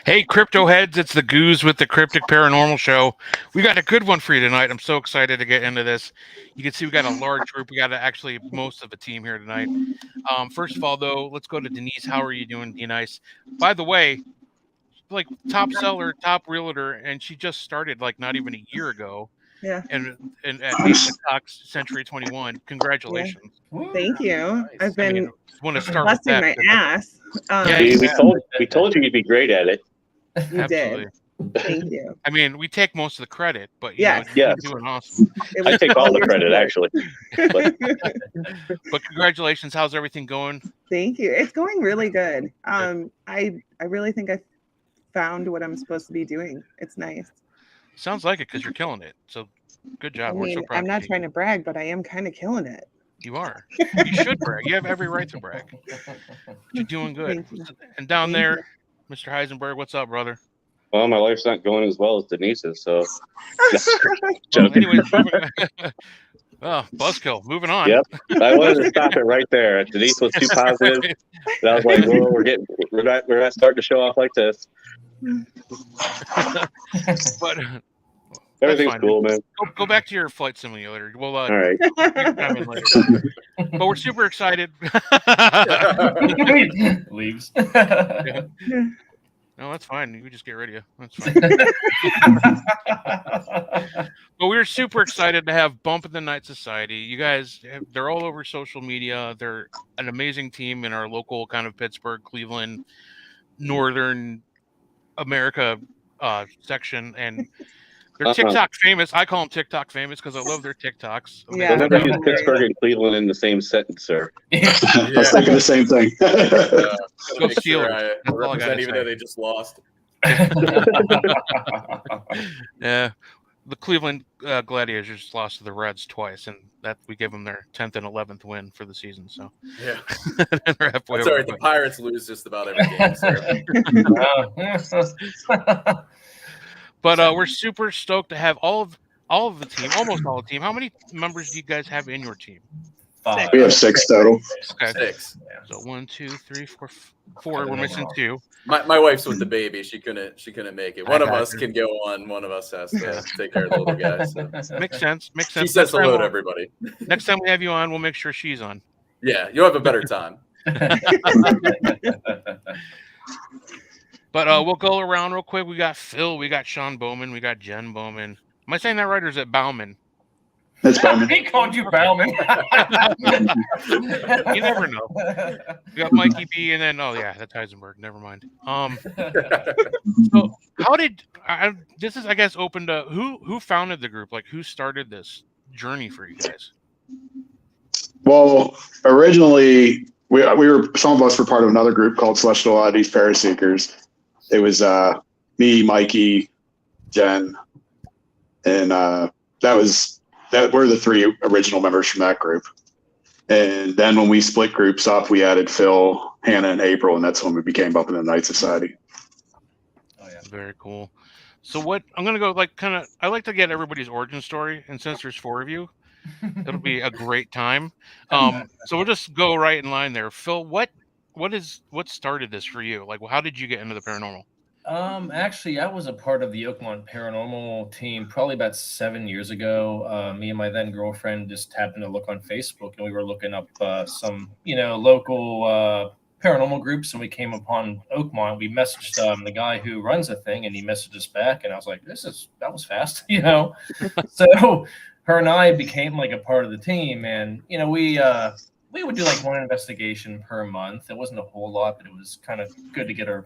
Hey, crypto heads, it's the Goose with the Cryptic Paranormal Show. We got a good one for you tonight. I'm so excited to get into this. You can see we got a large group. We got actually most of the team here tonight. First of all, though, let's go to Denise. How are you doing, D-Nice? By the way, like top seller, top realtor, and she just started like not even a year ago. Yeah. And at Basic Talks Century 21. Congratulations. Thank you. Nice. I've been Want to start with busting that. my ass. Yeah, See, we told you you'd be great at it. You Absolutely. did. Thank you. I mean, we take most of the credit, but Yes. you're doing awesome. It I was take all the your credit, support. actually. But congratulations. How's everything going? Thank you. It's going really good. I really think I found what I'm supposed to be doing. It's nice. Sounds like it because you're killing it. So good job. I We're so mean, proud. I'm not trying to brag, but I am kind of killing it. You are. You should brag. You have every right to brag. You're doing good. Thank you. And down Thank there, Mr. Heisenberg, what's up, brother? Well, my life's not going as well as Denise's, so. Well, Joking. anyways, oh, buzzkill. Moving on. Yep. I wanted to stop it right there. Denise was too positive. And I was like, well, we're not starting to show off like this. But Everything's fine. cool, man. Go back to your flight simulator. We'll All right. chime in later. But we're super excited. Leaves. Yeah. No, that's fine. You just get rid of you. That's fine. But we're super excited to have Bump in the Night Society. You guys, they're all over social media. They're an amazing team in our local kind of Pittsburgh, Cleveland, Northern America section. And they're TikTok famous. I call them TikTok famous because I love their TikToks. Yeah. Don't ever use Pittsburgh and Cleveland in the same sentence, sir. I was thinking the same thing. Go Steelers. That's all I gotta Even say. though they just lost. Yeah. The Cleveland Gladiators just lost to the Reds twice, and that we gave them their 10th and 11th win for the season. So Yeah. they're halfway That's over. all right. The Pirates lose just about every game. So. But we're super stoked to have all of the team, almost all the team. How many members do you guys have in your team? We have 6 total. Okay. 6. So 1, 2, 3, 4, 4. We're missing 2. My wife's with the baby. She couldn't make it. One of us can go on. One of us has to take care of the little guy. So. Makes sense. She says hello to everybody. Next time we have you on, we'll make sure she's on. Yeah, you'll have a better time. But we'll go around real quick. We got Phil, we got Sean Bowman, we got Jen Bowman. Am I saying that right, or is it Bauman? That's Bowman. He called you Bowman. You never know. We got Mikey B, and then that's Heisenberg. Never mind. So how did this is I guess open to who founded the group? Like who started this journey for you guys? Well, originally we were, some of us were part of another group called Celestial Oddities Paraseekers. It was me, Mikey, Jen, and we're the 3 original members from that group. And then when we split groups up, we added Phil, Hannah, and April, and that's when we became Up in the Night Society. Oh yeah, very cool. So what I'm gonna go like kind of I like to get everybody's origin story, and since there's 4 of you, it'll be a great time. So we'll just go right in line there. Phil, what started this for you? Like, how did you get into the paranormal? Actually, I was a part of the Oakmont Paranormal team probably about 7 years ago. Me and my then girlfriend just happened to look on Facebook, and we were looking up some, local paranormal groups, and we came upon Oakmont. We messaged the guy who runs the thing, and he messaged us back, and I was like, that was fast, So her and I became like a part of the team, and we would do like 1 investigation per month. It wasn't a whole lot, but it was kind of good to get our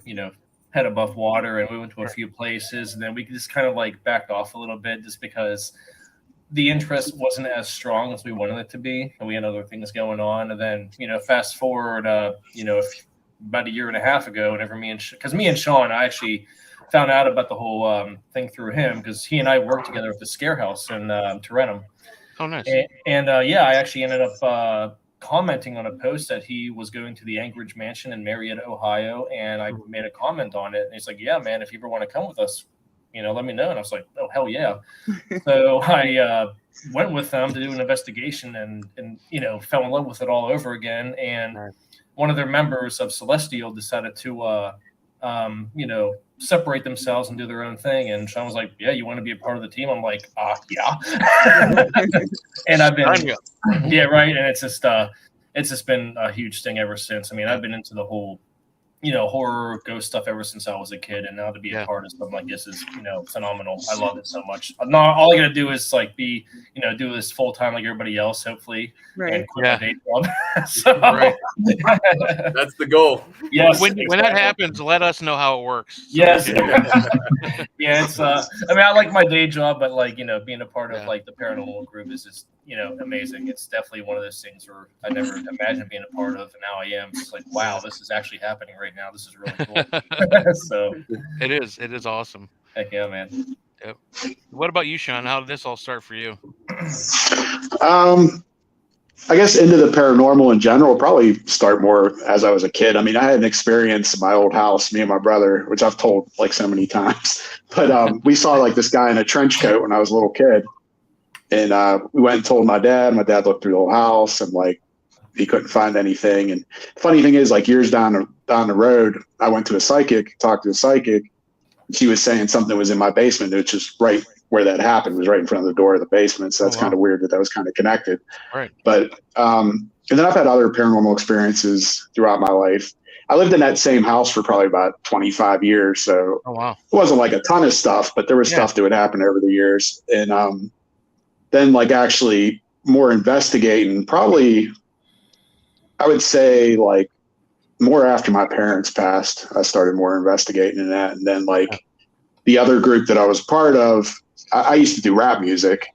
head above water. And we went to a few places, and then we just kind of like backed off a little bit just because the interest wasn't as strong as we wanted it to be, and we had other things going on. And then fast forward about a year and a half ago, whenever me and Sean, I actually found out about the whole thing through him, because he and I worked together at the Scare House in Tarentum. Oh, nice. And I actually ended up commenting on a post that he was going to the Anchorage Mansion in Marietta, Ohio, and I made a comment on it. And he's like, "Yeah, man, if you ever want to come with us, let me know." And I was like, "Oh, hell yeah!" So I went with them to do an investigation, and fell in love with it all over again. And one of their members of Celestial decided to separate themselves and do their own thing. And Sean was like, "Yeah, you want to be a part of the team?" I'm like, yeah. And I've been, yeah, right. And it's just been a huge thing ever since. I mean, I've been into the whole, horror ghost stuff ever since I was a kid, and now to be a part of something like this is, phenomenal. I love it so much. Not all I gotta do is like be, do this full time like everybody else, hopefully, and quit my day job. So, That's the goal. Yes. When that happens, let us know how it works. So yes. Yeah, it's I mean, I like my day job, but like, being a part of like the paranormal group is just, amazing. It's definitely one of those things where I never imagined being a part of, and now I am. It's like, wow, this is actually happening right now. This is really cool. So it is awesome. Heck yeah, man. Yep. What about you, Sean? How did this all start for you? I guess into the paranormal in general probably start more as I was a kid. I mean, I had an experience in my old house, me and my brother, which I've told like so many times, but we saw like this guy in a trench coat when I was a little kid, and we went and told my dad. My dad looked through the whole house and like he couldn't find anything. And funny thing is, like years down the road, I went to a psychic, talked to a psychic. She was saying something was in my basement, which is right where that happened, was right in front of the door of the basement. So that's kind of weird that was kind of connected. Right. But and then I've had other paranormal experiences throughout my life. I lived in that same house for probably about 25 years. So it wasn't like a ton of stuff, but there was stuff that would happen over the years. And then like actually more investigating, probably I would say like more after my parents passed, I started more investigating in that. And then like the other group that I was part of, I used to do rap music,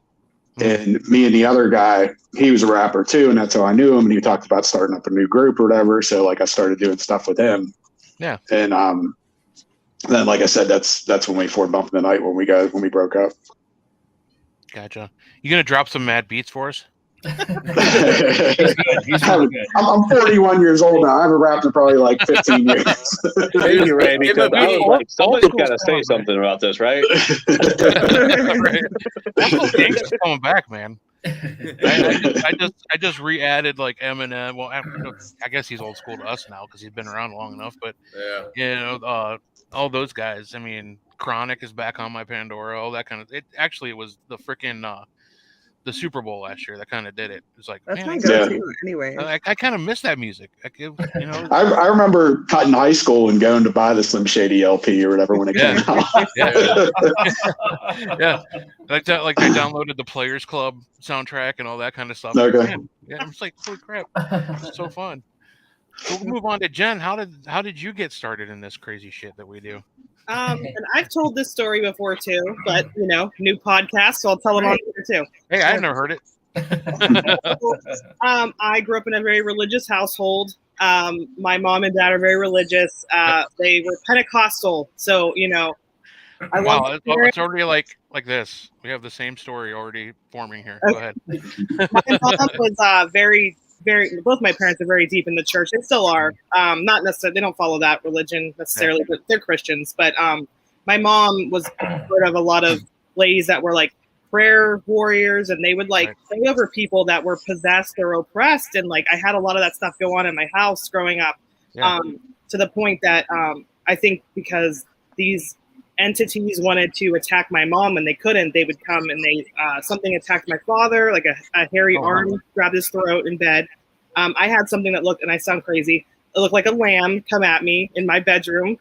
and me and the other guy, he was a rapper too. And that's how I knew him. And he talked about starting up a new group or whatever. So like I started doing stuff with him. Yeah. And then, like I said, that's when we formed Bump in the Night when we broke up. Gotcha. You going to drop some mad beats for us? He's really good. I'm 41 years old now. I haven't rapped in probably like 15 years. Thank you, Randy. Because I was like, somebody's got to say something about this, right? Right. Also, gangster's coming back, man. I just re-added like Eminem. Well, I guess he's old school to us now because he's been around long enough. But all those guys. I mean, Chronic is back on my Pandora. All that kind of. It was the freaking. The Super Bowl last year that kind of did it. It's like, that's man, my go-to anyway. I kind of miss that music. I remember cutting high school and going to buy the Slim Shady LP or whatever when it came out. Yeah. Like that. Like they downloaded the Players Club soundtrack and all that kind of stuff. Okay. Man, I'm just like, holy crap, it's so fun. So we'll move on to Jen. How did you get started in this crazy shit that we do? And I've told this story before too, but new podcast, so I'll tell them on here too. Hey, I've never heard it. I grew up in a very religious household. My mom and dad are very religious. They were Pentecostal, so I love. It's already like this. We have the same story already forming here. Okay. Go ahead. My mom was very. Both my parents are very deep in the church. They still are. Not necessarily, they don't follow that religion necessarily, but they're Christians. But my mom was part of a lot of ladies that were like prayer warriors, and they would like pray over people that were possessed or oppressed. And like I had a lot of that stuff go on in my house growing up, to the point that I think because these entities wanted to attack my mom and they couldn't, they would come and they something attacked my father, like a hairy arm grabbed his throat in bed. I had something that looked, and I sound crazy, it looked like a lamb come at me in my bedroom,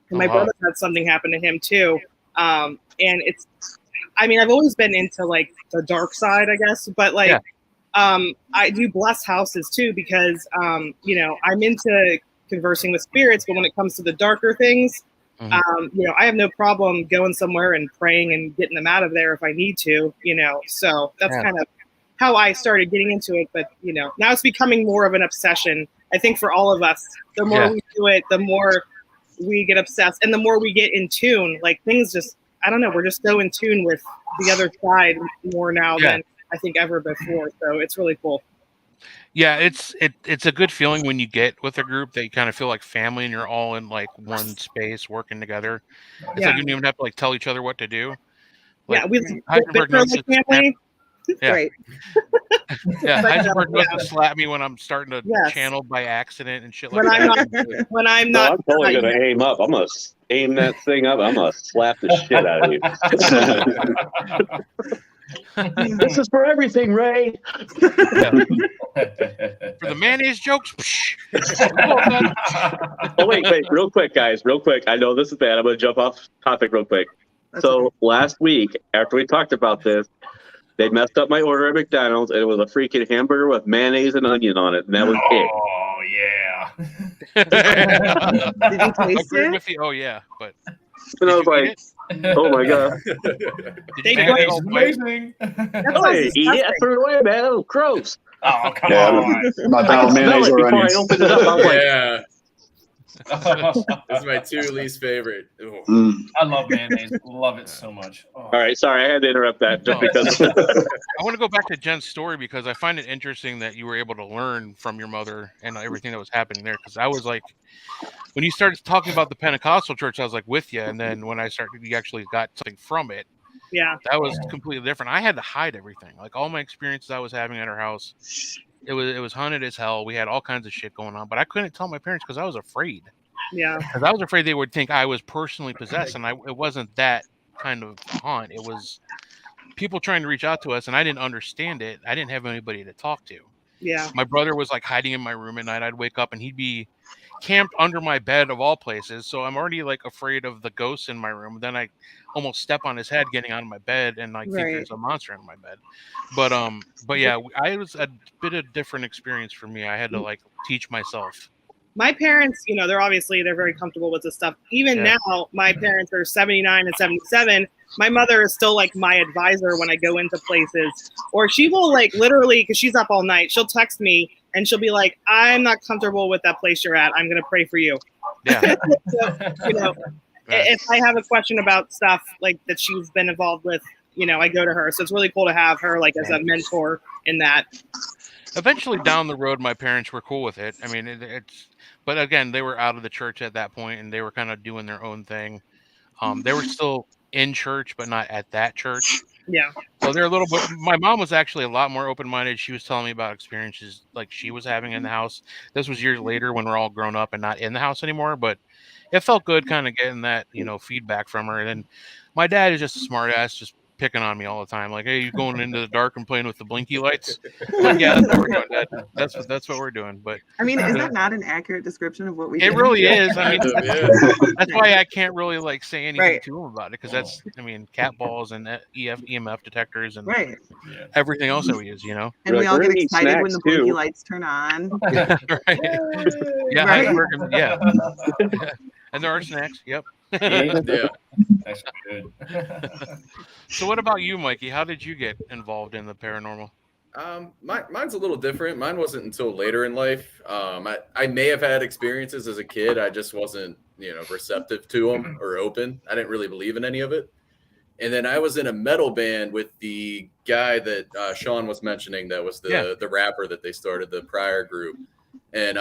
and my brother had something happen to him too. And I've always been into like the dark side, I guess, but like I do bless houses too because I'm into conversing with spirits, but when it comes to the darker things, I have no problem going somewhere and praying and getting them out of there if I need to, so that's kind of how I started getting into it. But, now it's becoming more of an obsession. I think for all of us, the more we do it, the more we get obsessed and the more we get in tune, like things just, I don't know, we're just so in tune with the other side more now than I think ever before. So it's really cool. Yeah, it's a good feeling when you get with a group that you kind of feel like family and you're all in like one space working together. It's like you don't even have to like tell each other what to do. Like, we've been like family. Right. Heisenberg doesn't slap me when I'm starting to channel by accident and shit like that. I'm I'm totally gonna aim up. I'm gonna aim that thing up, I'm gonna slap the shit out of you. This is for everything, Ray. For the mayonnaise jokes. Oh wait, real quick, guys, real quick. I know this is bad. I'm gonna jump off topic real quick. That's So okay. last week, after we talked about this, they messed up my order at McDonald's, and it was a freaking hamburger with mayonnaise and onion on it, and that was it. Oh yeah. Did you taste Agreed it? with you. Oh yeah, but And I was you eat like, it? oh my god. Did They you do get it. it all white? Amazing. That Oh, sounds I eat it. I disgusting. threw it away, man. That was gross. Oh come Yeah, on. I'm not I down could with smell mayonnaise it or before I onions. opened it up. I was like, Yeah, that's my 2 least favorite. Ooh. Mm. I love mayonnaise. Love it so much. Oh. all right, sorry, I had to interrupt that just No. because. I want to go back to Jen's story because I find it interesting that you were able to learn from your mother and everything that was happening there. Because I was like, when you started talking about the Pentecostal church, I was like with you, and then when I started, you actually got something from it. Yeah. That was completely different. I had to hide everything, like all my experiences I was having at her house. It was haunted as hell. We had all kinds of shit going on, but I couldn't tell my parents because I was afraid. Yeah. Because I was afraid they would think I was personally possessed, and it wasn't that kind of haunt. It was people trying to reach out to us, and I didn't understand it. I didn't have anybody to talk to. Yeah. My brother was like hiding in my room at night. I'd wake up and he'd be camped under my bed of all places. So I'm already like afraid of the ghosts in my room. Then I almost step on his head getting out of my bed and like think Right. there's a monster in my bed. But yeah, I was a bit of different experience for me. I had to like teach myself. My parents, you know, they're very comfortable with this stuff. Even Yeah. now, my parents are 79 and 77. My mother is still like my advisor when I go into places, or she will like literally, because she's up all night, she'll text me and she'll be like, I'm not comfortable with that place you're at. I'm going to pray for you. Yeah. So, you know, if I have a question about stuff like that she's been involved with, you know, I go to her. So it's really cool to have her like as a mentor in that. Eventually down the road, my parents were cool with it. I mean, but again, they were out of the church at that point and they were kind of doing their own thing. They were still in church, but not at that church. Yeah. So they're a little bit. My mom was actually a lot more open-minded. She was telling me about experiences like she was having in the house. This was years later when we're all grown up and not in the house anymore. But it felt good, kind of getting that feedback from her. And then my dad is just a smart ass, just picking on me all the time. Like, hey, you going into the dark and playing with the blinky lights? Like, yeah, that's what we're doing, Dad. That's what we're doing. But I mean, is that not an accurate description of what we it do? really is. I mean, Kind of, yeah. that's why I can't really like say anything Right. to him about it because that's, I mean, cat balls and EMF detectors and Right. everything else that we use, And You're we like, all we're get gonna eat excited when snacks, the blinky too. lights turn on. right? Yeah, Right. Heisenberg, yeah. And there are snacks. Yep. Yeah. That's good. So, what about you, Mikey? How did you get involved in the paranormal? Mine's a little different. Mine wasn't until later in life. I may have had experiences as a kid. I just wasn't, receptive to them or open. I didn't really believe in any of it. And then I was in a metal band with the guy that Sean was mentioning. That was the rapper that they started, the prior group. And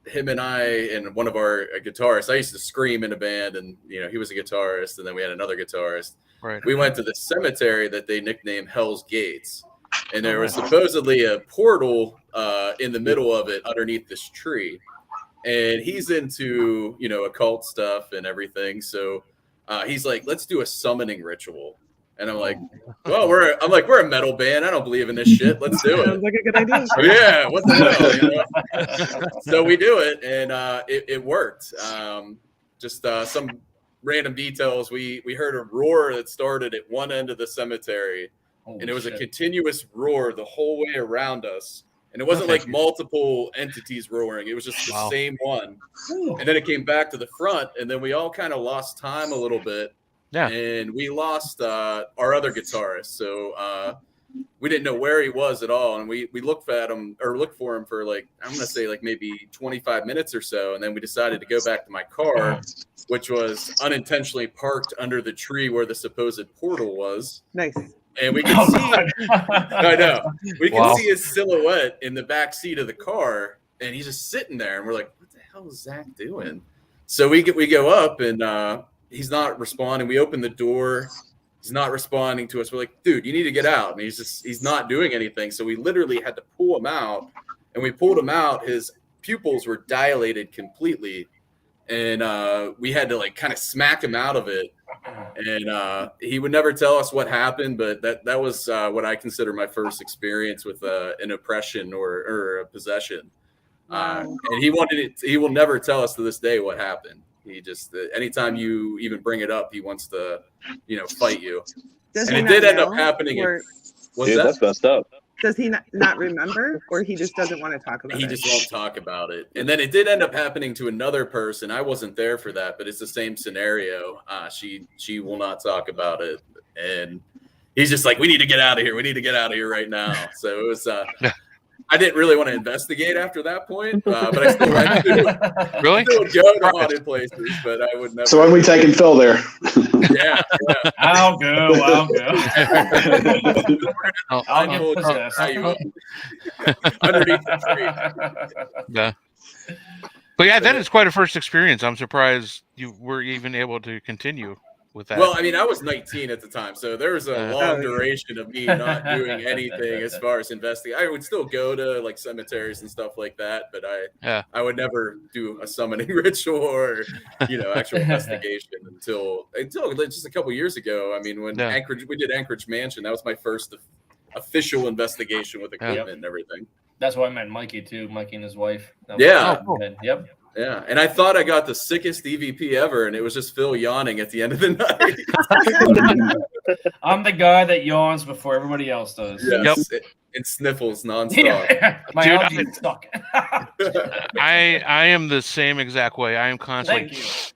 him and I and one of our guitarists, I used to scream in a band, and he was a guitarist, and then we had another guitarist. Right. We went to the cemetery that they nicknamed Hell's Gates, and there was supposedly a portal in the middle of it underneath this tree. And he's into occult stuff and everything, so he's like, let's do a summoning ritual. And I'm like, well, we're a metal band. I don't believe in this shit. Let's do it. Sounds like a good idea. Yeah, what the hell? So we do it, and it worked. Just some random details. We heard a roar that started at one end of the cemetery, and it was a continuous roar the whole way around us. And it wasn't like multiple entities roaring. It was just the same one. And then it came back to the front, and then we all kind of lost time a little bit. Yeah. And we lost our other guitarist. So we didn't know where he was at all. And we looked for him for like, I'm going to say like maybe 25 minutes or so. And then we decided to go back to my car, which was unintentionally parked under the tree where the supposed portal was. Nice. And we could see, I know, we could see his silhouette in the back seat of the car. And he's just sitting there. And we're like, what the hell is Zach doing? So we go up, and he's not responding. We open the door. He's not responding to us. We're like, dude, you need to get out. And he's not doing anything. So we literally had to pull him out. And we pulled him out. His pupils were dilated completely. and we had to like kind of smack him out of it. And he would never tell us what happened, but that was what I consider my first experience with an oppression or a possession. And he wanted it. He will never tell us to this day what happened. He just anytime you even bring it up, he wants to, fight you. Does And he it did not end up know, happening. or What's Dude, that? that's messed up. does he not remember, or he just doesn't want to talk about He it? just won't talk about it. And then it did end up happening to another person. I wasn't there for that, but it's the same scenario. She will not talk about it, and he's just like, "We need to get out of here. We need to get out of here right now." So it was. I didn't really want to investigate after that point, but I still went to Really? still go to haunted places, but I would never. So when we taking Phil there? Yeah. I'll go. Oh, I'll I get told you, possessed. tie you up. Underneath the tree. yeah. But yeah, that is quite a first experience. I'm surprised you were even able to continue with that. Well, I mean, I was 19 at the time, so there was a Oh, long yeah. duration of me not doing anything as far as investigating. I would still go to like cemeteries and stuff like that, but I would never do a summoning ritual or actual investigation until just a couple years ago. I mean, when we did Anchorage Mansion, that was my first official investigation with equipment and everything. That's why I met Mikey too. Mikey and his wife. Yeah. Oh, cool. Yep. Yeah, and I thought I got the sickest EVP ever, and it was just Phil yawning at the end of the night. I'm the guy that yawns before everybody else does. Yes, and sniffles nonstop. Yeah. My Dude, allergies suck. I am the same exact way. I am constantly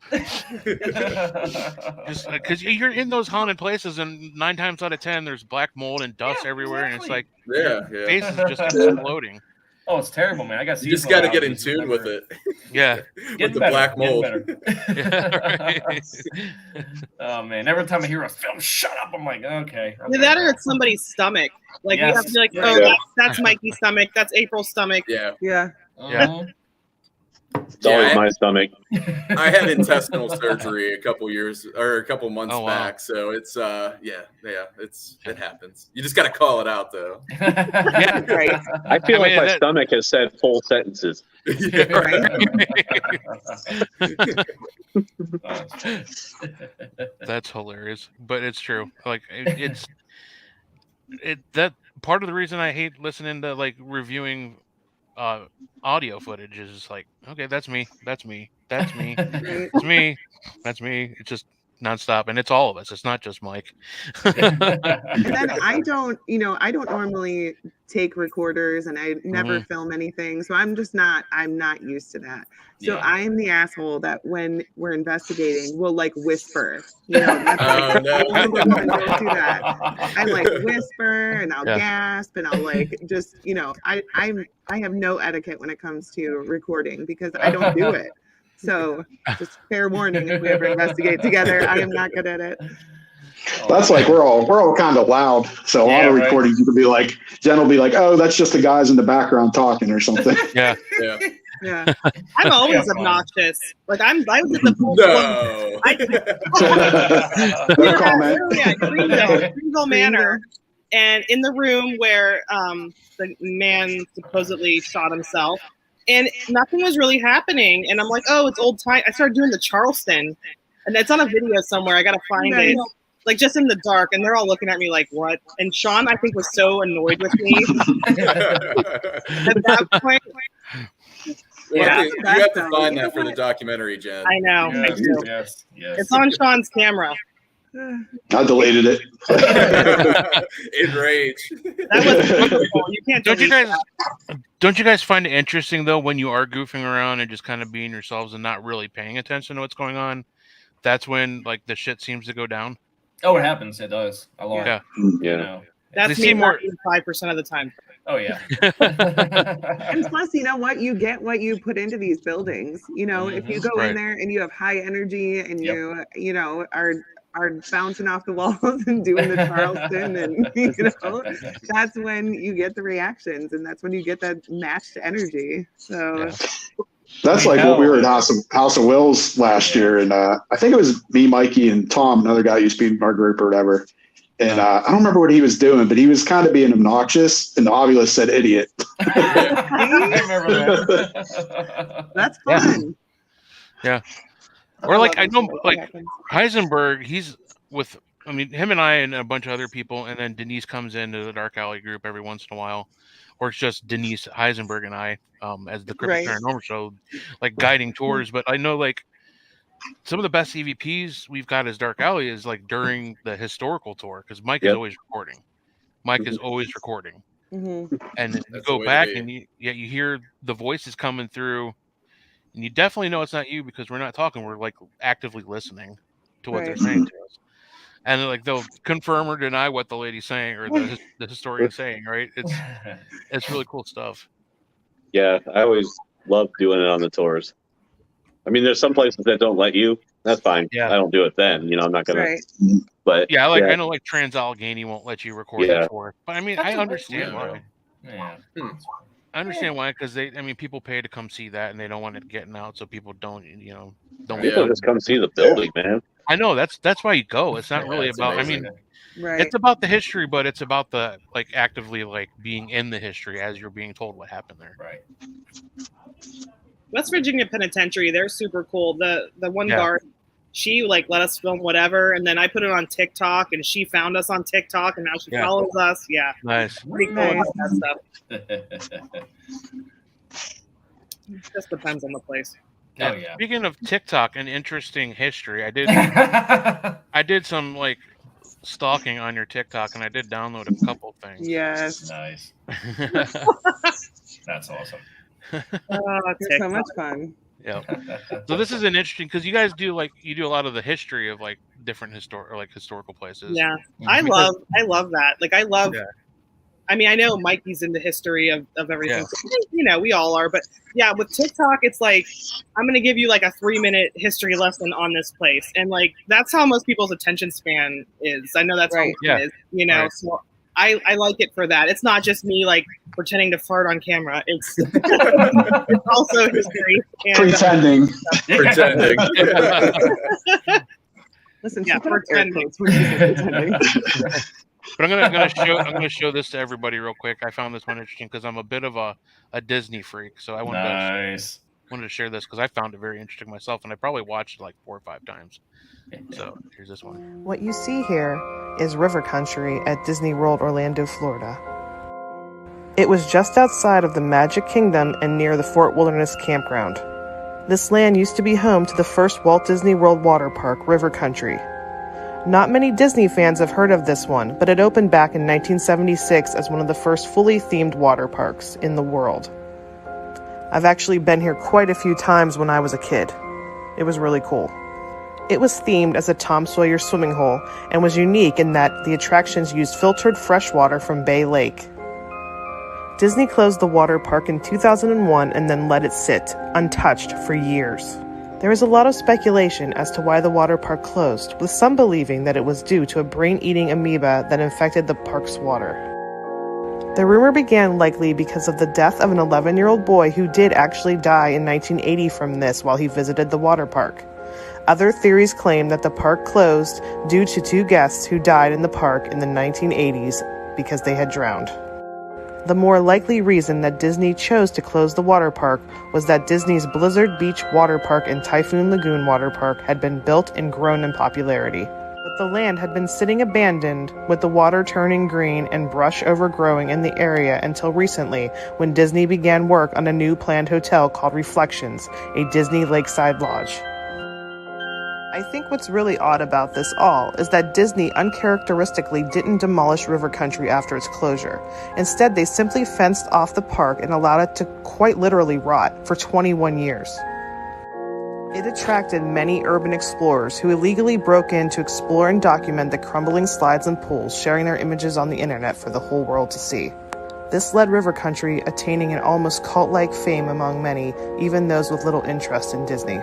Thank you. just because you're in those haunted places, and 9 times out of 10, there's black mold and dust everywhere, and it's like Yeah, your face is just exploding. Oh, it's terrible, man. I got. You just got to get in tune with it. Yeah. With the black mold. Yeah, right. Oh man! Every time I hear a film, shut up! I'm like, okay. Either that or it's somebody's stomach. Like Yes. you have to be like, Yeah. oh, that's Mikey's stomach. That's April's stomach. Yeah, Yeah. Uh-huh. It's always my stomach. I had intestinal surgery a couple months Oh, wow. back, so it's it happens. You just got to call it out, though. Yeah. Right. I feel like my that- stomach has said full sentences. That's hilarious, but it's true. Like it's that part of the reason I hate listening to like reviewing audio footage is just like, okay, that's me, that's me, that's me, Right. it's me, that's me. It's just nonstop, and it's all of us. It's not just Mike. And then I don't normally take recorders, and I never film anything. So I'm not used to that. So Yeah. I'm the asshole that when we're investigating, will like whisper. That's Oh, no. I'm the one that don't do that. I like whisper, and I'll Yeah. gasp, and I'll like just I have no etiquette when it comes to recording because I don't do it. So just fair warning, if we ever investigate together, I am not good at it. That's like we're all kind of loud. So a lot of right. recordings you can be like, Jen will be like, oh, that's just the guys in the background talking or something. Yeah. Yeah. Yeah. I'm always Yeah, fine. obnoxious. Like I was at the pool. No. No comment. Greenville Manor, and in the room where the man supposedly shot himself, and nothing was really happening. And I'm like, oh, it's old time. I started doing the Charleston, and it's on a video somewhere. I gotta find it. Like just in the dark, and they're all looking at me like, what? And Sean, I think, was so annoyed with me at that point. Well, Yeah. you have to find that for the documentary, Jen. I know. I Yes, do. yes, yes. It's on Sean's camera. I deleted it. In rage. That was wonderful. You can't delete Don't you guys find it interesting though when you are goofing around and just kind of being yourselves and not really paying attention to what's going on? That's when like the shit seems to go down. Oh, it happens. It does a lot. Yeah. You Yeah. know. That's They me seem more- 5% of the time. Oh yeah. And plus, you know what? You get what you put into these buildings. If you go Right. in there and you have high energy and Yep. you are bouncing off the walls and doing the Charleston, and that's when you get the reactions, and that's when you get that matched energy. So That's like what we were at House of Wills last year, and I think it was me, Mikey, and Tom, another guy who used to be in our group or whatever. And I don't remember what he was doing, but he was kind of being obnoxious, and the Ovilus said idiot. I remember that. that's fun. Yeah. Or like I love know when like that happens. Heisenberg, he's with I mean him and I and a bunch of other people, and then Denise comes into the Dark Alley group every once in a while. Or it's just Denise Heisenberg and I, as the Cryptic Right. Paranormal Show, like guiding tours. But I know like some of the best EVPs we've got as Dark Alley is like during the historical tour because Mike is Yep. always recording. Mike is always recording, Mhm. and then you That's the go way to back be. and you hear the voices coming through, and you definitely know it's not you because we're not talking. We're like actively listening to what they're Right. saying to us, and like they'll confirm or deny what the lady's saying or the historian's saying. Right? It's really cool stuff. Yeah, I always love doing it on the tours. I mean, there's some places that don't let you. That's fine. Yeah. I don't do it then. I'm not gonna. Right. But Yeah, like yeah, I know like Trans Allegheny won't let you record Yeah. the tour, but I mean I understand Yeah. why. Yeah. I understand why because people pay to come see that and they don't want it getting out, so people don't don't. people Yeah. just come see the building, man. I know that's why you go. It's not Yeah, really it's about. amazing. I mean, Right. it's about the history, but it's about the like actively like being in the history as you're being told what happened there. Right. West Virginia Penitentiary, they're super cool. The one Yeah. guard, she like let us film whatever, and then I put it on TikTok, and she found us on TikTok, and now she Yeah. follows us. Yeah, Nice. pretty cool Nice. about that stuff. Just depends on the place. Oh yeah. Speaking of TikTok and interesting history, I did some like stalking on your TikTok, and I did download a couple things. Yes. Nice. That's awesome. It's so much fun. Yeah. So this is an interesting because you guys do a lot of the history of like different historical places. Yeah, I love that. Like I love. Yeah. I mean, I know Mikey's in the history of everything. Yeah. So, we all are. But yeah, with TikTok, it's like I'm going to give you like a 3-minute history lesson on this place, and like that's how most people's attention span is. I know that's Right. how it is. Right. So I like it for that. It's not just me like pretending to fart on camera. It's it's also history. And, Pretending. Pretending. Listen, Yeah, she put up air pretending. quotes when she said pretending. But I'm gonna show this to everybody real quick. I found this one interesting because I'm a bit of a Disney freak, so I wanted to share this because I found it very interesting myself, and I probably watched it like 4 or 5 times. So here's this one. What you see here is river country at Disney World Orlando, Florida. It was just outside of the Magic Kingdom and near the Fort Wilderness Campground. This land used to be home to the first Walt Disney World water park, River Country. Not many Disney fans have heard of this one, but it opened back in 1976 as one of the first fully themed water parks in the world. I've actually been here quite a few times when I was a kid. It was really cool. It was themed as a Tom Sawyer swimming hole and was unique in that the attractions used filtered fresh water from Bay Lake. Disney closed the water park in 2001 and then let it sit, untouched, for years. There is a lot of speculation as to why the water park closed, with some believing that it was due to a brain-eating amoeba that infected the park's water. The rumor began likely because of the death of an 11-year-old boy who did actually die in 1980 from this while he visited the water park. Other theories claim that the park closed due to 2 guests who died in the park in the 1980s because they had drowned. The more likely reason that Disney chose to close the water park was that Disney's Blizzard Beach Water Park and Typhoon Lagoon Water Park had been built and grown in popularity. But the land had been sitting abandoned, with the water turning green and brush overgrowing in the area until recently, when Disney began work on a new planned hotel called Reflections, a Disney lakeside lodge. I think what's really odd about this all is that Disney uncharacteristically didn't demolish River Country after its closure. Instead, they simply fenced off the park and allowed it to quite literally rot for 21 years. It attracted many urban explorers who illegally broke in to explore and document the crumbling slides and pools, sharing their images on the internet for the whole world to see. This led River Country attaining an almost cult-like fame among many, even those with little interest in Disney.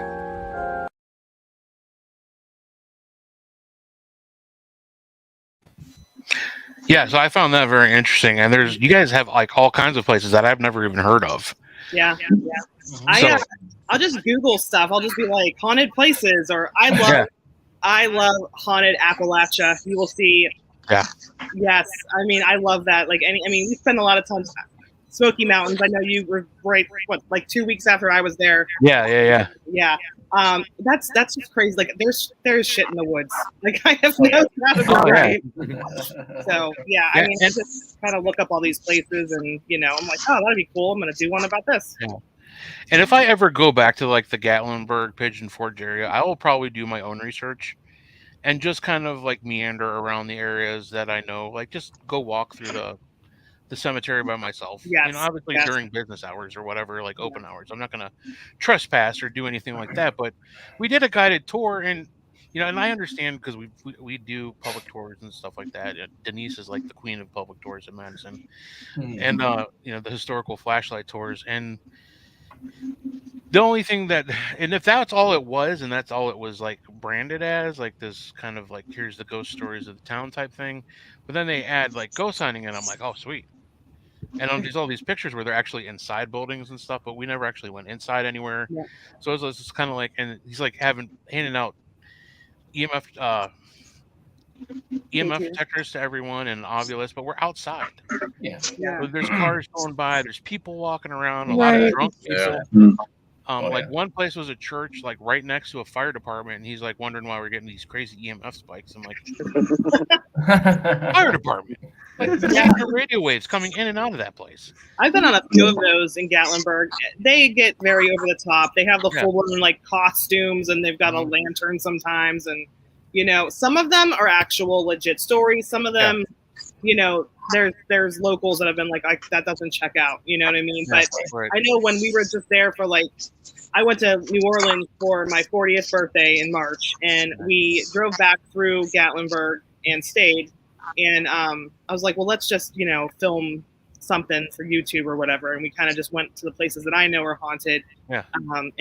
Yeah, so I found that very interesting, and you guys have like all kinds of places that I've never even heard of. Yeah. So- I'll just Google stuff. I'll just be like haunted places, or I love haunted Appalachia. You will see. Yeah. Yes, I mean I love that. Like we spend a lot of time Smoky Mountains. I know you were right, like 2 weeks after I was there. Yeah. Yeah. That's just crazy. Like there's shit in the woods. Like I have no doubt about it. So yeah, I mean, I just kind of look up all these places, and I'm like, oh, that'd be cool. I'm gonna do one about this. Yeah. And if I ever go back to like the Gatlinburg, Pigeon Forge area, I will probably do my own research and just kind of like meander around the areas that I know. Like just go walk through the cemetery by myself. Yes. Obviously during business hours or whatever, like open hours. I'm not going to trespass or do anything like that. But we did a guided tour, and and I understand because we do public tours and stuff like that. Denise is like the queen of public tours in Madison, and the historical flashlight tours. And the only thing and if that's all it was, and that's all it was like branded as, like this kind of like here's the ghost stories of the town type thing, but then they add like ghost hunting, and I'm like, oh sweet. And there's all these pictures where they're actually inside buildings and stuff, but we never actually went inside anywhere. Yeah. So it was just kind of like, and he's like handing out EMF detectors to everyone and Ovilus, but we're outside. Yeah. So there's cars going by, there's people walking around, a lot of drunk people. Like one place was a church, like right next to a fire department, and he's like wondering why we're getting these crazy EMF spikes. I'm like, fire department. Like the radio waves coming in and out of that place. I've been on a few of those in Gatlinburg. They get very over the top. They have the full-blown like costumes, and they've got a lantern sometimes, and some of them are actual legit stories. Some of them, there's locals that have been like, that doesn't check out. You know what I mean? But I know when we were just there for I went to New Orleans for my 40th birthday in March, and we drove back through Gatlinburg and stayed. And I was like, well, let's just, film something for YouTube or whatever. And we kind of just went to the places that I know are haunted. Yeah. And,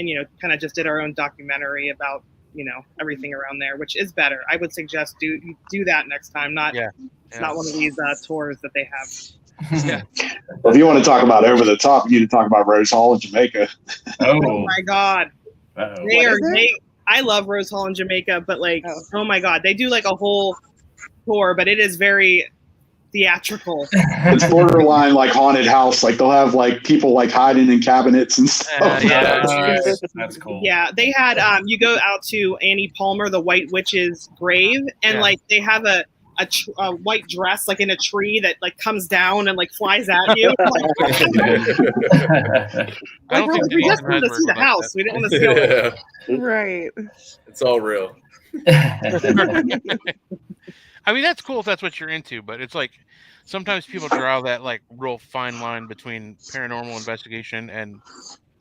kind of just did our own documentary about, everything around there, which is better. I would suggest do that next time. Not one of these tours that they have. Well, if you want to talk about over the top, you need to talk about Rose Hall in Jamaica. Oh my God. I love Rose Hall in Jamaica, but oh my God, they do like a whole tour, but it is very theatrical. It's borderline like haunted house. Like they'll have like people like hiding in cabinets and stuff. That's cool. Yeah, they had you go out to Annie Palmer, the White Witch's grave, and like they have a white dress like in a tree that like comes down and like flies at you. I don't think we just wanted to see the house. We didn't want to see it. Right. It's all real. I mean, that's cool if that's what you're into, but it's like sometimes people draw that like real fine line between paranormal investigation and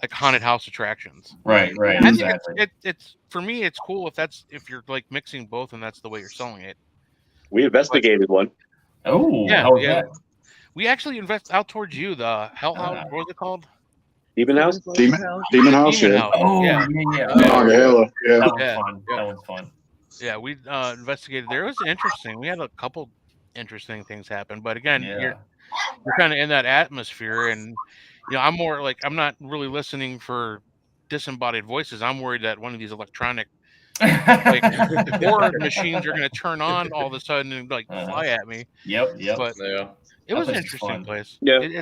like haunted house attractions. Right. I think it's for me, it's cool if you're like mixing both and that's the way you're selling it. We investigated one. Oh, yeah. We actually invest out towards you. The Hell House, what was it called? Demon House. Demon House. Oh, yeah. That was fun. Yeah, we investigated there. It was interesting. We had a couple interesting things happen, but again, you're kind of in that atmosphere, and I'm more like I'm not really listening for disembodied voices. I'm worried that one of these electronic like horror machines are going to turn on all of a sudden and like fly at me. Yep. But it was an interesting place. Yeah,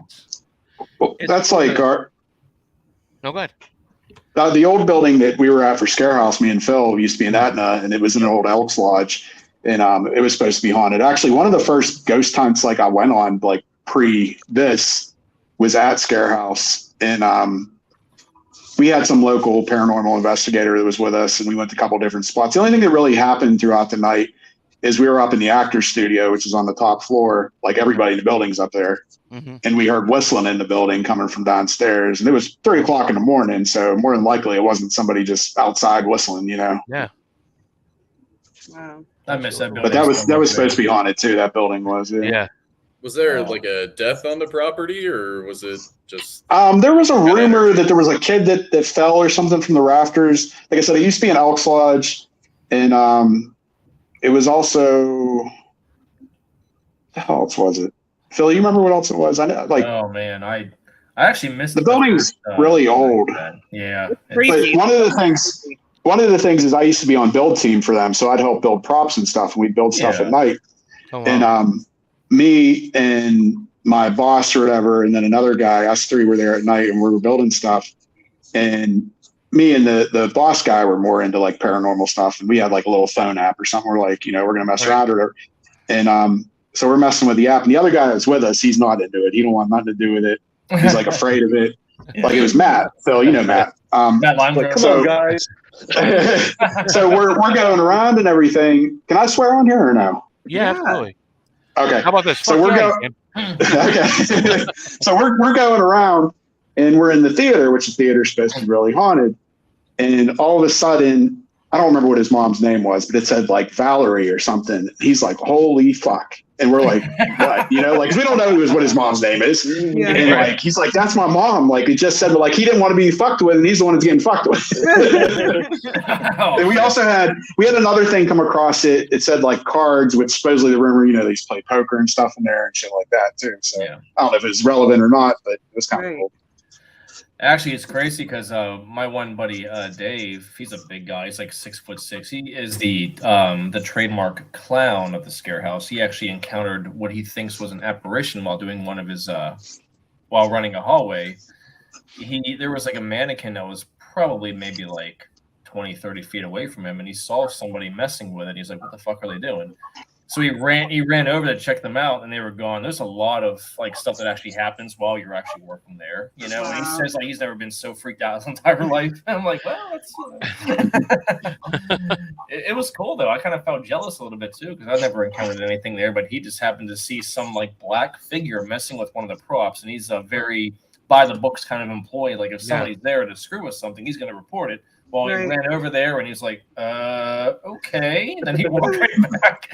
that's like our. No, go ahead. The old building that we were at for Scare House, me and Phil used to be in Etna, and it was an old Elks Lodge, and it was supposed to be haunted. Actually, one of the first ghost hunts I went on pre this was at Scare House, and we had some local paranormal investigator that was with us, and we went to a couple different spots. The only thing that really happened throughout the night is we were up in the actor's studio, which is on the top floor, like everybody in the building's up there. Mm-hmm. And we heard whistling in the building coming from downstairs, and it was 3:00 in the morning. So more than likely it wasn't somebody just outside whistling, Yeah. Wow. I miss that building. But that was supposed to be haunted too. That building was. Yeah. Was there like a death on the property, or was it just? There was a rumor that there was a kid that fell or something from the rafters. Like I said, it used to be an Elks Lodge, and it was also. What else was it? Phil, you remember what else it was? I know, oh man, I actually missed the building's really old. Yeah, but one of the things is I used to be on build team for them, so I'd help build props and stuff, and we'd build stuff at night. Oh, wow. And me and my boss or whatever, and then another guy, us three were there at night and we were building stuff. And me and the boss guy were more into like paranormal stuff. And we had like a little phone app or something. We're like, we're going to mess around or whatever. And so we're messing with the app. And the other guy that's with us, he's not into it. He don't want nothing to do with it. He's like afraid of it. Like it was Matt. Phil, Matt. Matt Limber. Come on, guys. So we're going around and everything. Can I swear on here or no? Yeah, absolutely. Okay. How about this? So we're going. Okay. So we're going around, and we're in the theater, which the theater is supposed to be really haunted. And all of a sudden, I don't remember what his mom's name was, but it said like Valerie or something. He's like, "Holy fuck!" And we're like, "What?" Like, 'cause we don't know what his mom's name is. Yeah. And like, he's like, "That's my mom." Like, it just said like he didn't want to be fucked with, and he's the one that's getting fucked with. And we also had another thing come across it. It said like cards, which supposedly the rumor, they used to play poker and stuff in there and shit like that too. So I don't know if it was relevant or not, but it was kind of cool. Actually, it's crazy because my one buddy Dave, he's a big guy. He's like 6'6". He is the trademark clown of the Scare House. He actually encountered what he thinks was an apparition while doing one of his while running a hallway. There was like a mannequin that was probably maybe like 20, 30 feet away from him, and he saw somebody messing with it. He's like, "What the fuck are they doing?" So he ran over to check them out, and they were gone. There's a lot of like stuff that actually happens while you're actually working there, And he says like he's never been so freaked out his entire life. And I'm like, well, that's it was cool though. I kind of felt jealous a little bit too because I never encountered anything there, but he just happened to see some like black figure messing with one of the props, and he's a very by the books kind of employee. Like if somebody's there to screw with something, he's going to report it. Well, he ran over there and he's like, okay. And then he walked right back.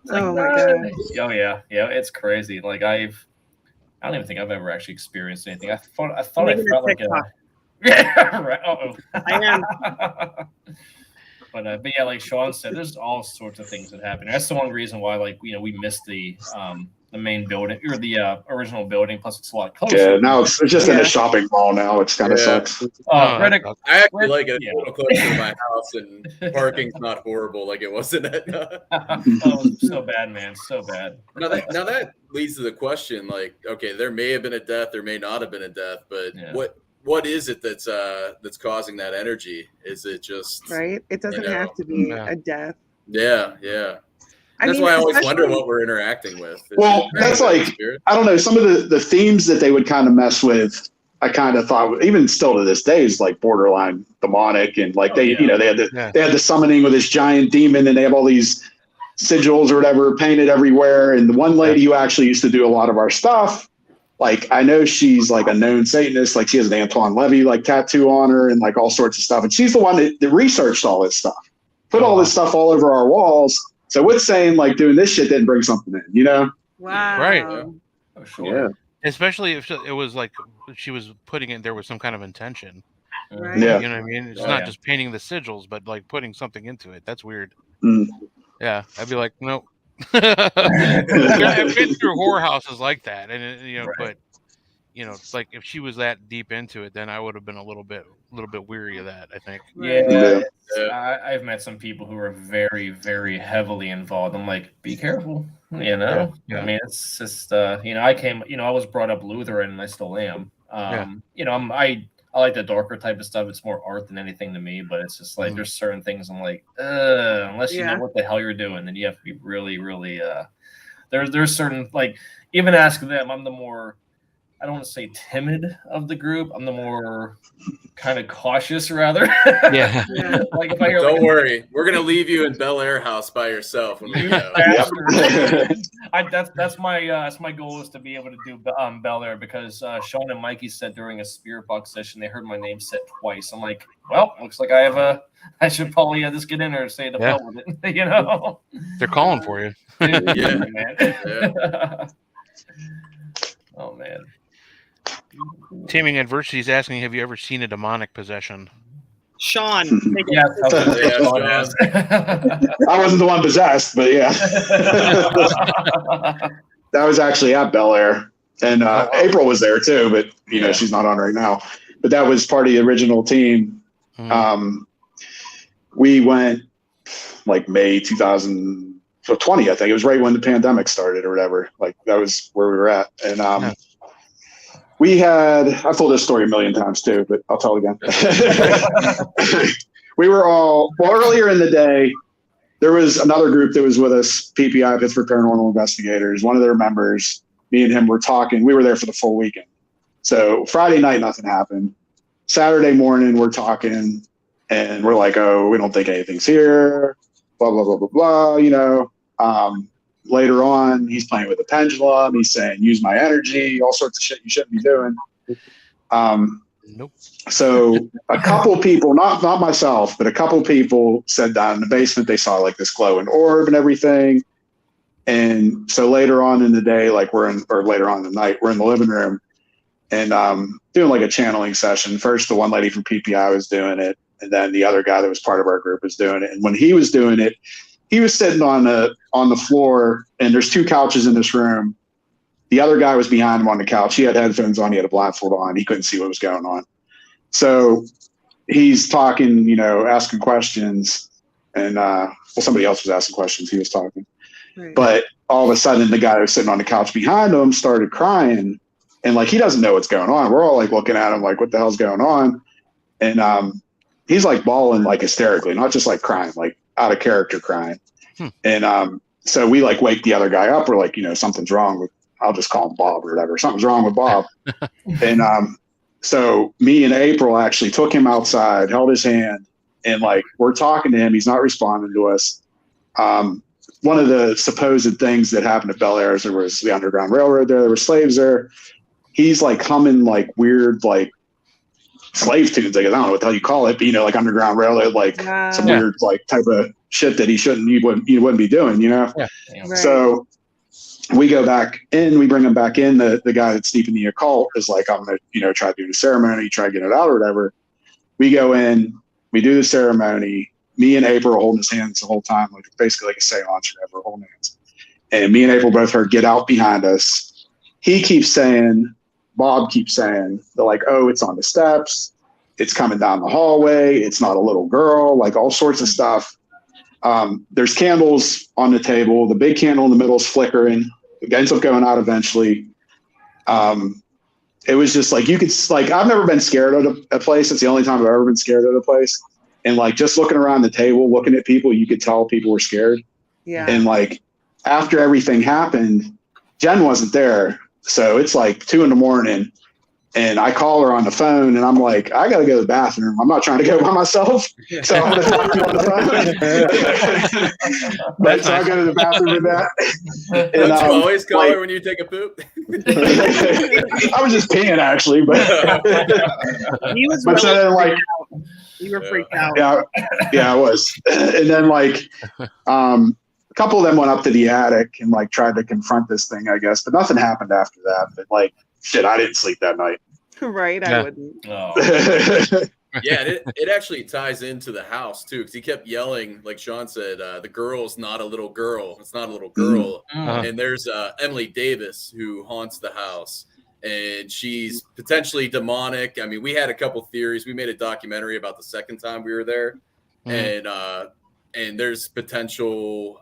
Oh my God. Oh yeah. It's crazy. Like I don't even think I've ever actually experienced anything. I thought I felt like yeah, right. I am. But yeah, like Sean said, there's all sorts of things that happen. That's the one reason why, like, we missed the main building or the original building. Plus, it's a lot closer. Yeah, now it's just in a shopping mall now. It's kind of sucks. I actually like it a little closer to my house, and parking's not horrible like it was in that. Oh, so bad, man, so bad. Now that leads to the question, like, okay, there may have been a death, there may not have been a death, but what is it that's causing that energy? Is it just right? It doesn't have to be a death. Yeah. That's why I always wonder what we're interacting with. That's like, I don't know, some of the themes that they would kind of mess with, I kind of thought, even still to this day, is like borderline demonic. And like they had the summoning with this giant demon, and they have all these sigils or whatever painted everywhere. And the one lady who actually used to do a lot of our stuff, like I know she's like a known Satanist, like she has an Antoine Levy like tattoo on her and like all sorts of stuff. And she's the one that researched all this stuff, put all this stuff all over our walls. So what's saying like doing this shit didn't bring something in, Wow. Right. Oh, sure. Yeah. Especially if it was like she was putting it there with some kind of intention. Right. Yeah. You know what I mean? It's not just painting the sigils, but like putting something into it. That's weird. Mm. Yeah. I'd be like, nope. I've been through horror houses like that. And, but, like if she was that deep into it, then I would have been a little bit weary of that, I think. Yeah. I've met some people who are very, very heavily involved. I'm like, be careful, I mean, it's just, I was brought up Lutheran and I still am. I like the darker type of stuff. It's more art than anything to me, but it's just like, there's certain things I'm like, unless you know what the hell you're doing, then you have to be really, really, there's certain, like, even ask them, I'm the more, I don't want to say timid of the group. I'm the more kind of cautious, rather. Yeah. Like if I hear, don't worry, we're gonna leave you in Bel Air House by yourself when we go. That's my goal is to be able to do Bel Air because Sean and Mikey said during a spirit box session they heard my name said twice. I'm like, well, looks like I should probably just get in there and say the bell with it. They're calling for you. Yeah, man. Yeah. Oh man. Taming Adversity is asking, have you ever seen a demonic possession? Sean. Yeah, I wasn't the one possessed, but yeah. That was actually at Bel Air. And April was there too, but she's not on right now. But that was part of the original team. We went like May 2000, so 20, I think it was right when the pandemic started or whatever. Like that was where we were at. And we had, I've told this story a million times too, but I'll tell it again. We were all, well, earlier in the day, there was another group that was with us, PPI, Pittsburgh Paranormal Investigators. One of their members, me and him were talking. We were there for the full weekend. So Friday night, nothing happened. Saturday morning, we're talking and we're like, oh, we don't think anything's here, blah, blah, blah, blah, blah, you know. Later on, he's playing with a pendulum. He's saying, use my energy, all sorts of shit you shouldn't be doing. Nope. So a couple people, not myself, but a couple people said down in the basement, they saw like this glowing orb and everything. And so later on in the day, like later on in the night, we're in the living room and doing like a channeling session. First, the one lady from PPI was doing it. And then the other guy that was part of our group was doing it. And when he was doing it, he was sitting on the floor, and there's 2 couches in this room. The other guy was behind him on the couch. He had headphones on. He had a blindfold on. He couldn't see what was going on. So he's talking, you know, asking questions, and somebody else was asking questions. He was talking, right. But all of a sudden, the guy who was sitting on the couch behind him started crying, and like he doesn't know what's going on. We're all like looking at him, like, what the hell's going on? And he's like bawling, like hysterically, not just like crying, like out of character crying. And so we like wake the other guy up. We're like, you know, something's wrong with, I'll just call him Bob or whatever. Something's wrong with Bob. And so me and April actually took him outside, held his hand, and like we're talking to him. He's not responding to us. One of the supposed things that happened at Bel Air is there was the Underground Railroad there. There were slaves there. He's like humming like weird like slave tunes. I don't know what the hell you call it, but you know, like Underground Railroad, like some weird like type of shit that he wouldn't be doing, you know? Yeah. Right. So we go back in, we bring him back in. The guy that's deep in the occult is like, I'm going to, you know, try to do the ceremony, try to get it out or whatever. We go in, we do the ceremony. Me and April are holding his hands the whole time, like basically like a seance or whatever, holding hands. And me and April both heard, get out behind us. He keeps saying, Bob keeps saying, they're like, oh, it's on the steps. It's coming down the hallway. It's not a little girl, like all sorts of stuff. There's candles on the table. The big candle in the middle is flickering. It ends up going out eventually. It was just like, you could, like, I've never been scared of a place. It's the only time I've ever been scared of a place. And like, just looking around the table, looking at people, you could tell people were scared. Yeah. And like, after everything happened, Jen wasn't there. So it's like 2 a.m. and I call her on the phone and I'm like, I got to go to the bathroom. I'm not trying to go by myself. So I'm going to talk to her on the phone. But so I go to the bathroom with that. And, don't you always call her when you take a poop? I was just peeing actually, but he was really so then, like, you were freaked out. Yeah, I was. And then like, a couple of them went up to the attic and like tried to confront this thing, I guess, but nothing happened after that. But like, shit, I didn't sleep that night. Right, I wouldn't. Oh. Yeah, it actually ties into the house too, because he kept yelling, like Sean said, the girl's not a little girl. It's not a little girl. Mm-hmm. And there's Emily Davis who haunts the house, and she's potentially demonic. I mean, we had a couple theories. We made a documentary about the second time we were there, and there's potential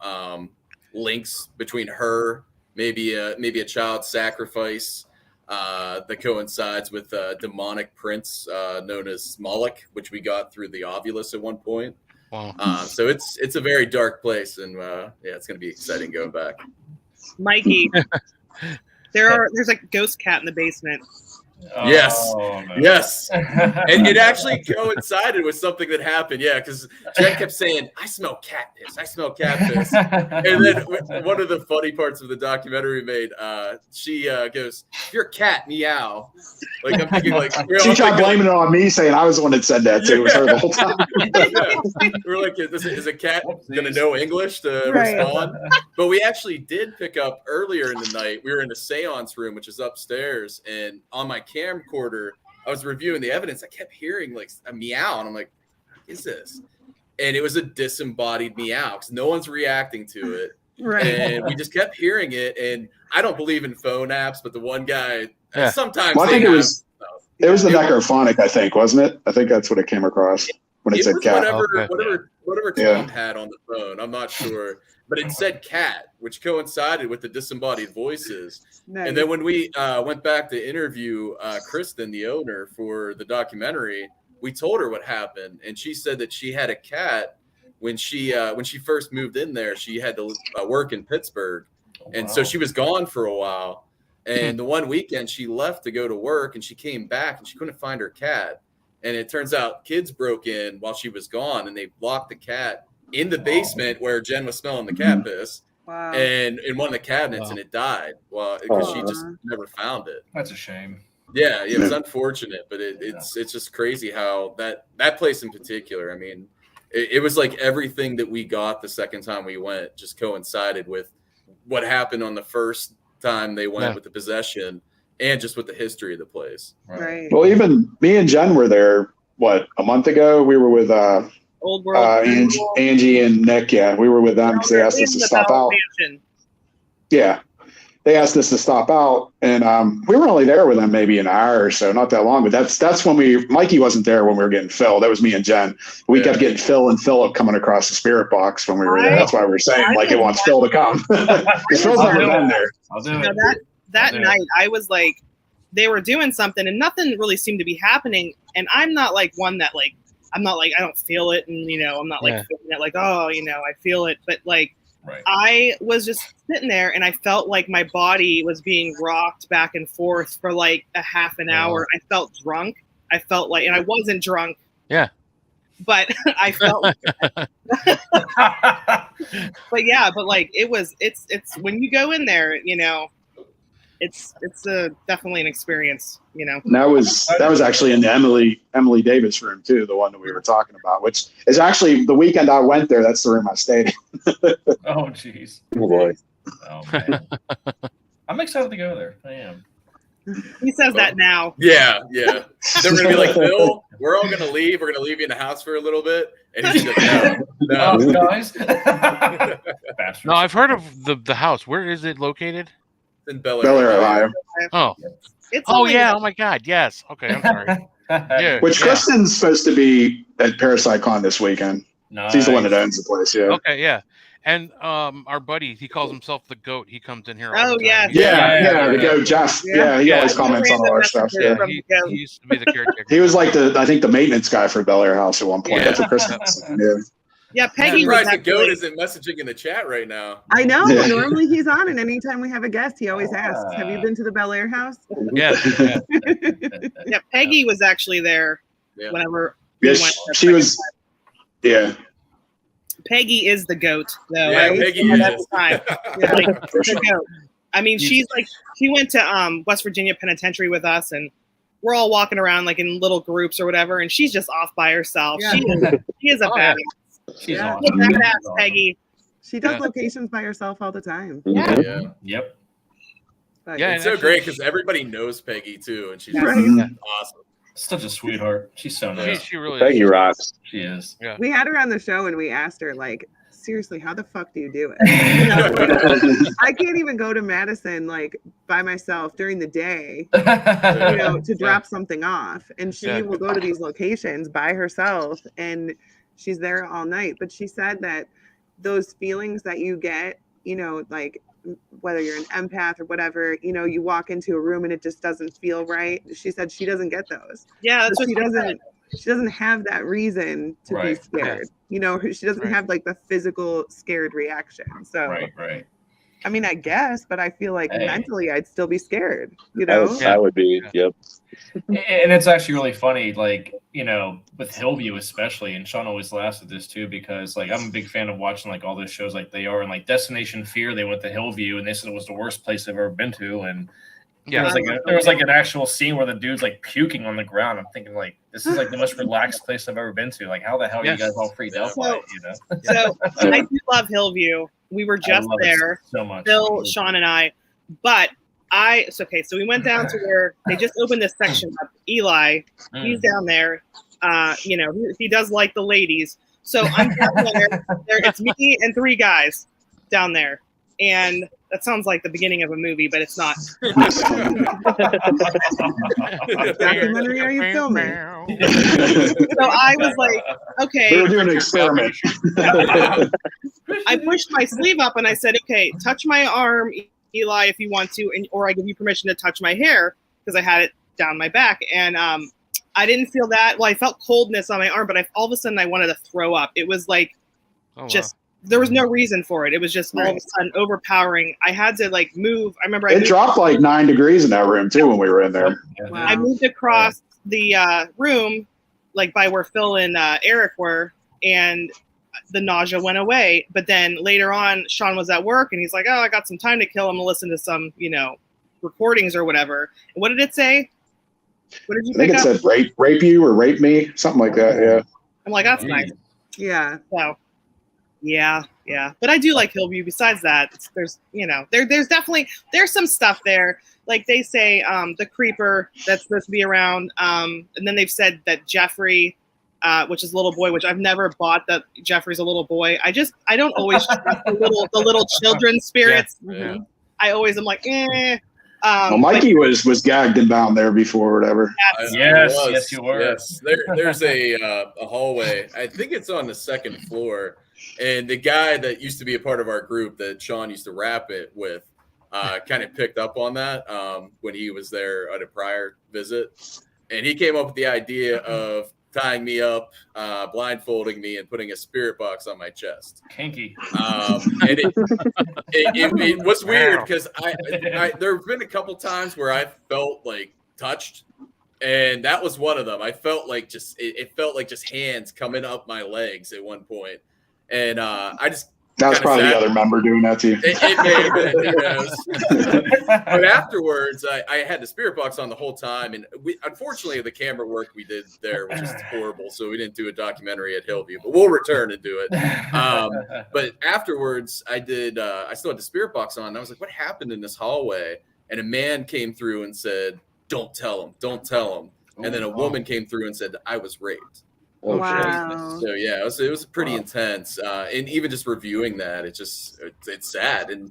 links between her, maybe a child sacrifice that coincides with a demonic prince known as Moloch, which we got through the Ovulus at one point. Wow. So it's a very dark place, and it's going to be exciting going back. Mikey, there's a ghost cat in the basement. Yes. And it actually coincided with something that happened. Yeah, because Jen kept saying, I smell cat piss. And then one of the funny parts of the documentary we made, she goes, you're a cat, meow. Like, I'm thinking, like, she tried blaming it on me, saying I was the one that said that too. It was her the whole time. We're like, is a cat going to know English to respond? But we actually did pick up earlier in the night. We were in a seance room, which is upstairs, and on my camcorder, I was reviewing the evidence. I kept hearing like a meow, and I'm like, what is this? And it was a disembodied meow because no one's reacting to it. Right. And we just kept hearing it. And I don't believe in phone apps, but the one guy sometimes I think it was the necrophonic, I think, wasn't it? I think that's what it came across when it said cat. Whatever Tom had on the phone. I'm not sure. but it said cat, which coincided with the disembodied voices. Nice. And then when we went back to interview Kristen, the owner, for the documentary, we told her what happened, and she said that she had a cat when she first moved in there. She had to work in Pittsburgh, and so she was gone for a while. And the one weekend she left to go to work, and she came back and she couldn't find her cat. And it turns out kids broke in while she was gone, and they locked the cat in the basement where Jen was smelling the cat piss. Wow. And in one of the cabinets, and it died. Well, because she just never found it. That's a shame. Yeah, it was unfortunate, but it's just crazy how that place in particular. I mean, it was like everything that we got the second time we went just coincided with what happened on the first time they went with the possession, and just with the history of the place. Right. Well, even me and Jen were there, a month ago? We were with Old World. Angie and Nick. Yeah, we were with them because they asked us to stop out. Yeah, they asked us to stop out, and we were only there with them maybe an hour or so, not that long. But that's when Mikey wasn't there when we were getting Phil. That was me and Jen. We kept getting Phil and Philip coming across the spirit box when we were there. That's why we were saying it wants Phil to come. Phil's never been there. I'll do it. That night, I was like, they were doing something, and nothing really seemed to be happening. And I'm not like one that I'm not like I don't feel it, and I'm not like feeling it like I feel it, but like. Right. I was just sitting there and I felt like my body was being rocked back and forth for like a half an hour. I felt drunk. I felt like, and I wasn't drunk. Yeah. But I felt but like it's when you go in there, it's definitely an experience, And that was actually in the Emily Davis room too, the one that we were talking about, which is actually the weekend I went there. That's the room I stayed in. Oh, jeez. Oh boy. Oh man. I'm excited to go there. I am. He says that now. Yeah. They're gonna be like, Phil, we're all gonna leave. We're gonna leave you in the house for a little bit, and he's like, no, guys. No, I've heard of the house. Where is it located? In Bel Air, Ohio. Oh. Yeah. Oh my God. Yes. Okay. I'm sorry. Yeah. Which Kristen's supposed to be at ParasiteCon this weekend. Nice. She's the one that owns the place. Yeah. Okay. Yeah. And our buddy, he calls himself the GOAT. He comes in here. Oh yeah. The GOAT, Jeff. Yeah, he always comments on all our stuff. Yeah. He used to be the caretaker. He was like I think the maintenance guy for Bel Air House at one point. That's what Kristen said. Yeah. Yeah, Peggy. I'm surprised the GOAT isn't messaging in the chat right now. I know. Yeah. Normally he's on, and anytime we have a guest, he always asks, "Have you been to the Bel Air house?" Yeah. Yeah, Peggy was actually there whenever we went. She was. Yeah. Peggy is the GOAT, though. Yeah, Peggy is. The GOAT. I mean, she went to West Virginia Penitentiary with us, and we're all walking around like in little groups or whatever, and she's just off by herself. Yeah. She is a badass. She's awesome. Badass, Peggy. She does locations by herself all the time. Yeah. Yep. But it's so great because everybody knows Peggy too, and she's awesome. Such a sweetheart. She's so nice. She really Peggy is. rocks. She is. Yeah. We had her on the show and we asked her, like, seriously, how the fuck do you do it? I can't even go to Madison like by myself during the day, to drop something off. And she will go to these locations by herself and she's there all night. But she said that those feelings that you get, like whether you're an empath or whatever, you walk into a room and it just doesn't feel right. She said she doesn't get those. Yeah, that's what she doesn't have that reason to be scared. She doesn't have like the physical scared reaction. So right. I mean, I guess, but I feel like mentally I'd still be scared, I would be, yep. And it's actually really funny, like, with Hillview especially, and Sean always laughs at this too, because like I'm a big fan of watching like all those shows like they are, and like Destination Fear, they went to Hillview and they said it was the worst place they've ever been to, and there was like an actual scene where the dude's like puking on the ground. I'm thinking like this is like the most relaxed place I've ever been to. Like how the hell are you guys all freaked out by it? So I do love Hillview. We were just there, so much. Bill, Sean, and I. But so we went down to where they just opened this section up. Eli, he's down there. He does like the ladies. So I'm down there. It's me and 3 guys down there, and That sounds like the beginning of a movie, but it's not. What documentary are you filming? So I was like, okay. We were doing an experiment. I pushed my sleeve up and I said, okay, touch my arm, Eli, if you want to, or I give you permission to touch my hair because I had it down my back. And I didn't feel that. Well, I felt coldness on my arm, but all of a sudden I wanted to throw up. It was like there was no reason for it. It was just all of a sudden overpowering. I had to like move. I remember it dropped like 9 degrees in that room too when we were in there. Wow. I moved across the room, like by where Phil and Eric were, and the nausea went away. But then later on, Sean was at work and he's like, oh, I got some time to kill. I'm going to listen to some, recordings or whatever. And what did it say? What did you think it said rape you or rape me, something like that. Yeah. I'm like, that's nice. Yeah. So, yeah. But I do like Hillview. Besides that, there's definitely some stuff there. Like they say, the creeper that's supposed to be around. And then they've said that Jeffrey, which is a little boy, which I've never bought that Jeffrey's a little boy. I don't always trust the little children spirits. Yeah. I always am like, eh. Well, Mikey was gagged and down there before or whatever. Yes, you were. Yes, there's a hallway. I think it's on the second floor, and the guy that used to be a part of our group that Sean used to rap it with, kind of picked up on that when he was there at a prior visit, and he came up with the idea of tying me up, blindfolding me, and putting a spirit box on my chest. Kinky. And it was weird because there have been a couple times where I felt like touched, and that was one of them. I felt like it felt like just hands coming up my legs at one point, and I just. That was probably the other member doing that to you. It may have been, but afterwards, I had the spirit box on the whole time, and unfortunately, the camera work we did there was just horrible, so we didn't do a documentary at Hillview, but we'll return and do it. But afterwards, I still had the spirit box on, and I was like, what happened in this hallway? And a man came through and said, don't tell him. And then a woman came through and said, I was raped. Oh, wow. So yeah, it was pretty intense, and even just reviewing that, it's sad. And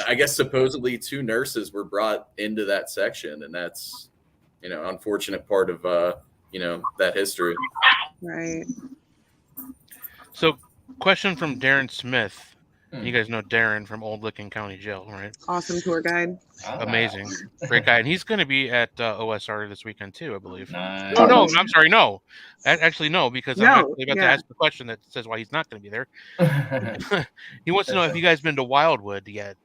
I guess supposedly 2 nurses were brought into that section, and that's unfortunate part of that history. Right. So, question from Darren Smith. You guys know Darren from Old Licking County Jail, right? Awesome tour guide. Amazing. Great guy. And he's going to be at OSR this weekend, too, I believe. Nice. Oh, no, I'm sorry. No. Actually, no, because I'm actually about to yeah. ask the question that says why he's not going to be there. He wants to know if you guys been to Wildwood yet.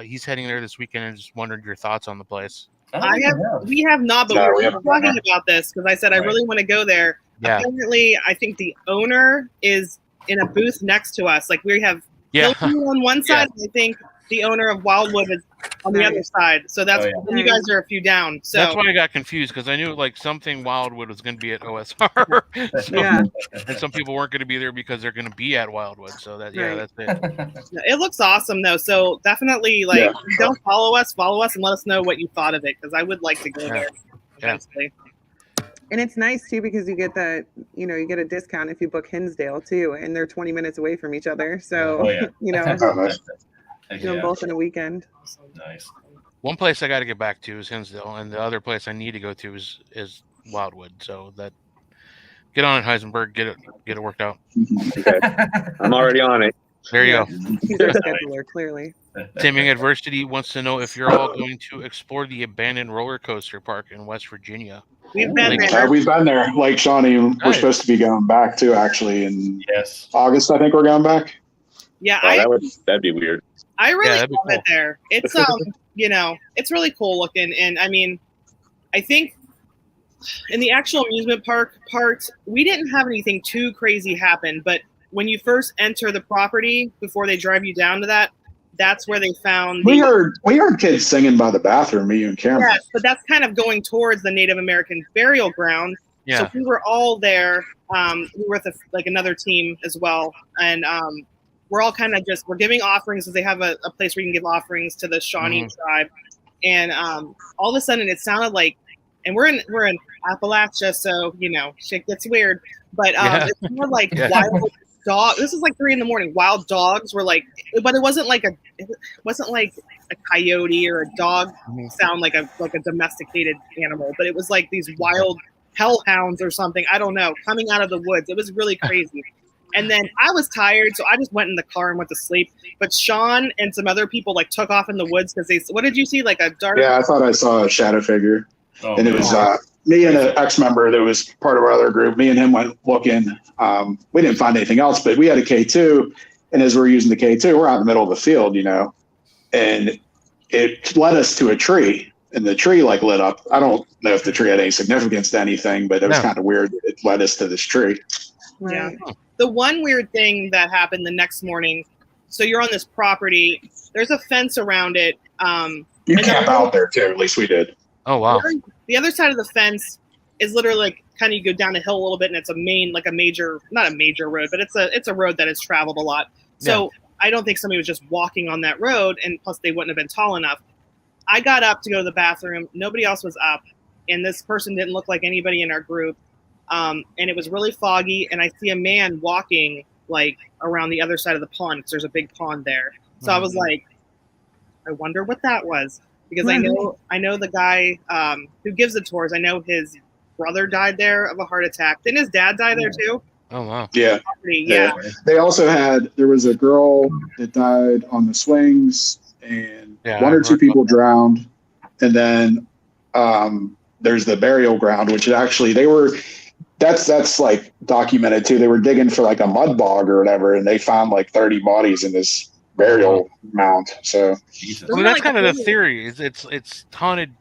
He's heading there this weekend and just wondered your thoughts on the place. We have not, but we were talking about this because I said I really want to go there. Yeah. Apparently, I think the owner is in a booth next to us. Like we have Hillview on one side, and I think the owner of Wildwood is on the other side. So that's you guys are a few down. So that's why I got confused because I knew like something Wildwood was going to be at OSR. And some people weren't going to be there because they're going to be at Wildwood. So that's it. It looks awesome though. So definitely don't follow us and let us know what you thought of it because I would like to go there eventually. And it's nice too because you get you get a discount if you book Hinsdale too, and they're 20 minutes away from each other. So doing both in a weekend. Nice. One place I got to get back to is Hinsdale, and the other place I need to go to is Wildwood. So that get on it, Heisenberg. Get it worked out. Okay. I'm already on it. There you go. He's our scheduler, clearly. Timing Adversity wants to know if you're all going to explore the abandoned roller coaster park in West Virginia. We've been there. We've been there. Lake Shawnee. We're supposed to be going back too, actually, in August. I think we're going back. Yeah, that'd be weird. I really love it there. It's it's really cool looking, and I mean, I think in the actual amusement park part, we didn't have anything too crazy happen. But when you first enter the property, before they drive you down to that, that's where they found. We heard kids singing by the bathroom. Me and Cameron. Yes, but that's kind of going towards the Native American burial ground. Yeah. So we were all there. We were with another team as well, and we're all kind of we're giving offerings because they have a place where you can give offerings to the Shawnee tribe, and all of a sudden it sounded like, and we're in Appalachia, so shit gets weird, but it sounded like wild dog. This is like 3 a.m. Wild dogs were like, but it wasn't like a coyote or a dog sound like a domesticated animal, but it was like these wild hellhounds or something. I don't know, coming out of the woods. It was really crazy. And then I was tired, so I just went in the car and went to sleep. But Sean and some other people like took off in the woods because they. What did you see? Like a dark? Yeah, I thought I saw a shadow figure, and it was me and an ex-member that was part of our other group. Me and him went looking. We didn't find anything else, but we had a K2, and as we're using the K2, we're out in the middle of the field, and it led us to a tree, and the tree like lit up. I don't know if the tree had any significance to anything, but it was kind of weird. It led us to this tree. Yeah. The one weird thing that happened the next morning. So you're on this property. There's a fence around it. You camp out there too. At least we did. Oh wow. The other side of the fence is literally like kind of you go down a hill a little bit, and it's not a major road, but it's a road that is traveled a lot. So I don't think somebody was just walking on that road, and plus they wouldn't have been tall enough. I got up to go to the bathroom. Nobody else was up, and this person didn't look like anybody in our group. And it was really foggy, and I see a man walking like around the other side of the pond because there's a big pond there. So I was like, I wonder what that was, because I know the guy who gives the tours. I know his brother died there of a heart attack. Didn't his dad die there too? Oh wow. Yeah. Yeah. They also there was a girl that died on the swings, and one or two people drowned, and then there's the burial ground, which actually that's like documented too. They were digging for like a mud bog or whatever, and they found like 30 bodies in this burial mound. So well, that's kind of the theory. It's haunted,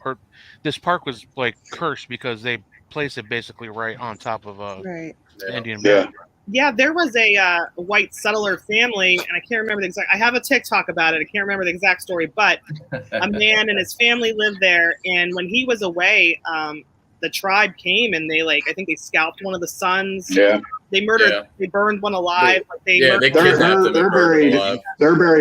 or this park was like cursed because they placed it basically right on top of a Indian burial. Yeah, there was a white settler family, and I can't remember the exact. I have a TikTok about it. I can't remember the exact story, but a man and his family lived there, and when he was away, the tribe came and they I think they scalped one of the sons. Yeah. They murdered. They burned one alive. They're buried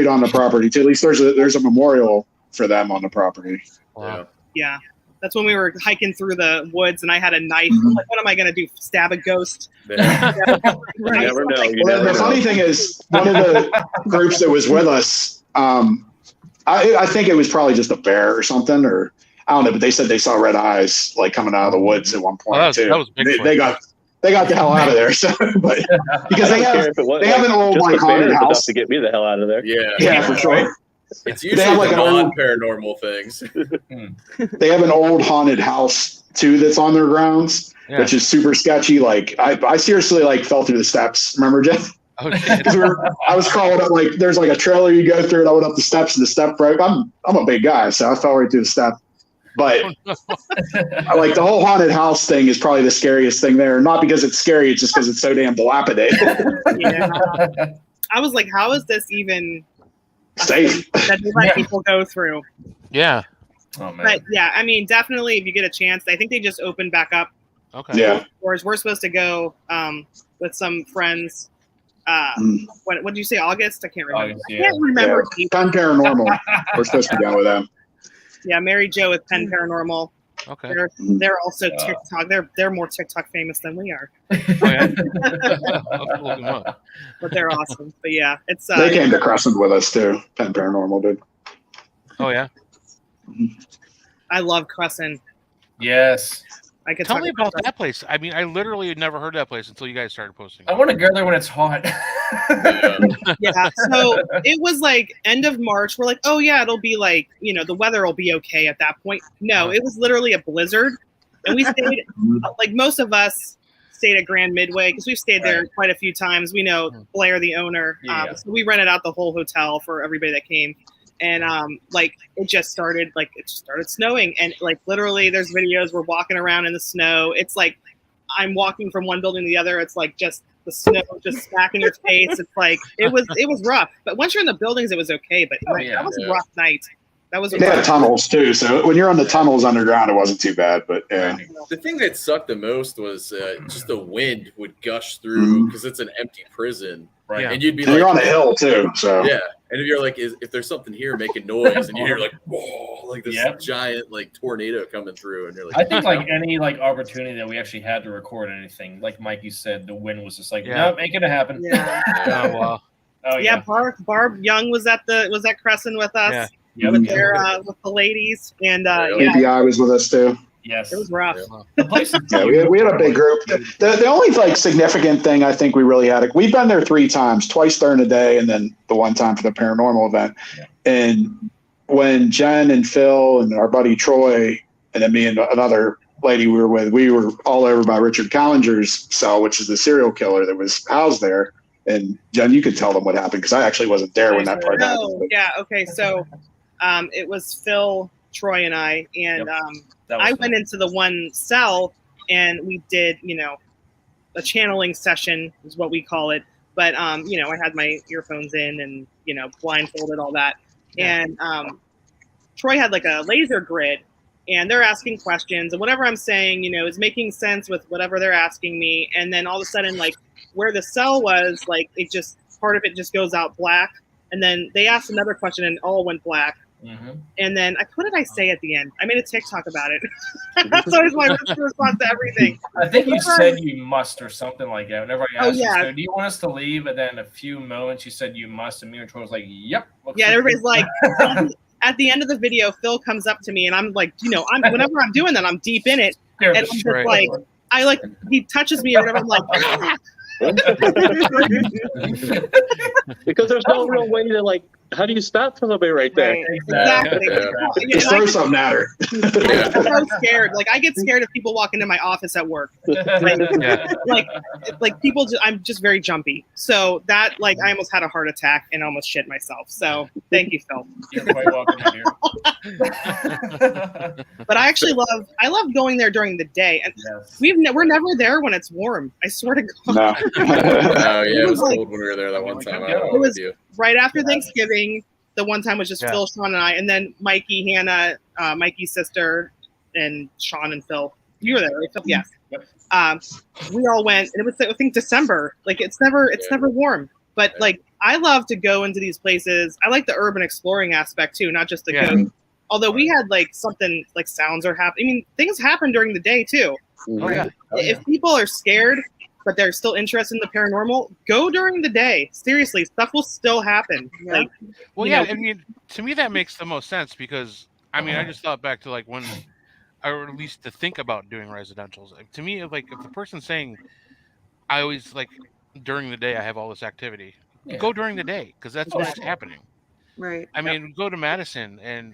on the property too. At least there's a memorial for them on the property. Wow. Yeah. That's when we were hiking through the woods, and I had a knife. I'm like, what am I going to do? Stab a ghost? You never know. The funny thing is, one of the groups that was with us, I think it was probably just a bear or something, or I don't know, but they said they saw red eyes like coming out of the woods at one point too. That was they got the hell out of there. So, but because they have an old like haunted house to get me the hell out of there. Yeah, for sure. It's usually like non-paranormal things. They have an old haunted house too that's on their grounds, which is super sketchy. Like I seriously like fell through the steps. Remember, Jeff? Oh shit! I was crawling up like there's like a trailer you go through, and I went up the steps, and the step broke. I'm a big guy, so I fell right through the step. But like the whole haunted house thing is probably the scariest thing there. Not because it's scary, it's just because it's so damn dilapidated. I was like, how is this even safe that they let people go through? Yeah. Oh, man. But yeah, I mean, definitely if you get a chance, I think they just opened back up. Okay. Yeah. Whereas we're supposed to go with some friends. What did you say? August? I can't remember. August, I can't remember. Penn Paranormal. We're supposed to go with them. Yeah, Mary Jo with Penn Paranormal. Okay. They're also TikTok. They're more TikTok famous than we are. Oh, yeah. I'll look them up. But they're awesome. But yeah, it's They came to Crescent with us too. Penn Paranormal did. Oh yeah. I love Crescent. Yes. I could Tell talk me about that place. I mean, I literally had never heard of that place until you guys started posting. I want to go there when it's hot. Yeah. So it was like end of March. We're like, oh yeah, it'll be like, the weather will be okay at that point. No, it was literally a blizzard. And we stayed, like most of us stayed at Grand Midway because we've stayed there quite a few times. We know Blair, the owner. So we rented out the whole hotel for everybody that came. And it just started snowing, and like literally there's videos we're walking around in the snow. It's like I'm walking from one building to the other. It's like just the snow just smacking your face. It's like it was rough. But once you're in the buildings, it was okay. But that was a rough night. That was. They had tunnels too, so when you're on the tunnels underground, it wasn't too bad. But yeah. The thing that sucked the most was just the wind would gush through because it's an empty prison. Right. And you'd be you're on a hill too, so yeah. And if you're like, if there's something here making noise, and you hear like, whoa, like this giant like tornado coming through, and you're like, I think like any like opportunity that we actually had to record anything, like Mikey said, the wind was just like, nope, ain't gonna happen. Yeah. Oh wow. Oh yeah. Barb Young was at Crescent with us. Yeah. With their with the ladies, and API was with us too. Yes, it was rough. The place is we had a big group. The only like significant thing I think we really had, we've been there 3 times, twice during the day, and then the one time for the paranormal event. Yeah. And when Jen and Phil and our buddy Troy, and then me and another lady we were with, we were all over by Richard Collinger's cell, which is the serial killer that was housed there. And Jen, you could tell them what happened because I actually wasn't there when that part happened. Yeah. Okay. So, it was Phil, Troy, and I, and I went into the one cell and we did, a channeling session is what we call it. But, I had my earphones in and, blindfolded, all that. Yeah. And Troy had like a laser grid and they're asking questions and whatever I'm saying, is making sense with whatever they're asking me. And then all of a sudden, like where the cell was, like it just, part of it just goes out black. And then they asked another question and all went black. Mm-hmm. And then, what did I say at the end? I made a TikTok about it. That's always my response to everything. I think you said you must or something like that. Whenever I asked you, so, do you want us to leave? And then a few moments, you said you must. And me and Troy was like, yep. Yeah, everybody's like, at the end of the video, Phil comes up to me and I'm like, whenever I'm doing that, I'm deep in it. And I'm just like, he touches me or whatever. I'm like, because there's no real way to like, how do you stop somebody right there? Right, exactly. Just throw something at her. I'm so scared. Like I get scared if people walk into my office at work. Like people. I'm just very jumpy. So that I almost had a heart attack and almost shit myself. So thank you, Phil. You're quite welcome here. But I actually love going there during the day, and we're never there when it's warm. I swear to God. No. Oh yeah, it was cold when we were there that one time. It was right after Thanksgiving. The one time was just Phil, Sean, and I, and then Mikey, Hannah, Mikey's sister, and Sean and Phil. You were there, right? Yes. We all went, and it was I think December. Like it's never warm, but I love to go into these places. I like the urban exploring aspect too, not just the go. Although we had something like sounds are happening. I mean, things happen during the day too. Oh yeah. If people are scared, but they're still interested in the paranormal, go during the day. Seriously, stuff will still happen. Yeah. I mean, to me that makes the most sense because I just thought back to when, or at least to think about doing residentials. To me, if the person's saying, I always during the day I have all this activity. Yeah. Go during the day because that's what's happening. Right. I mean, go to Madison and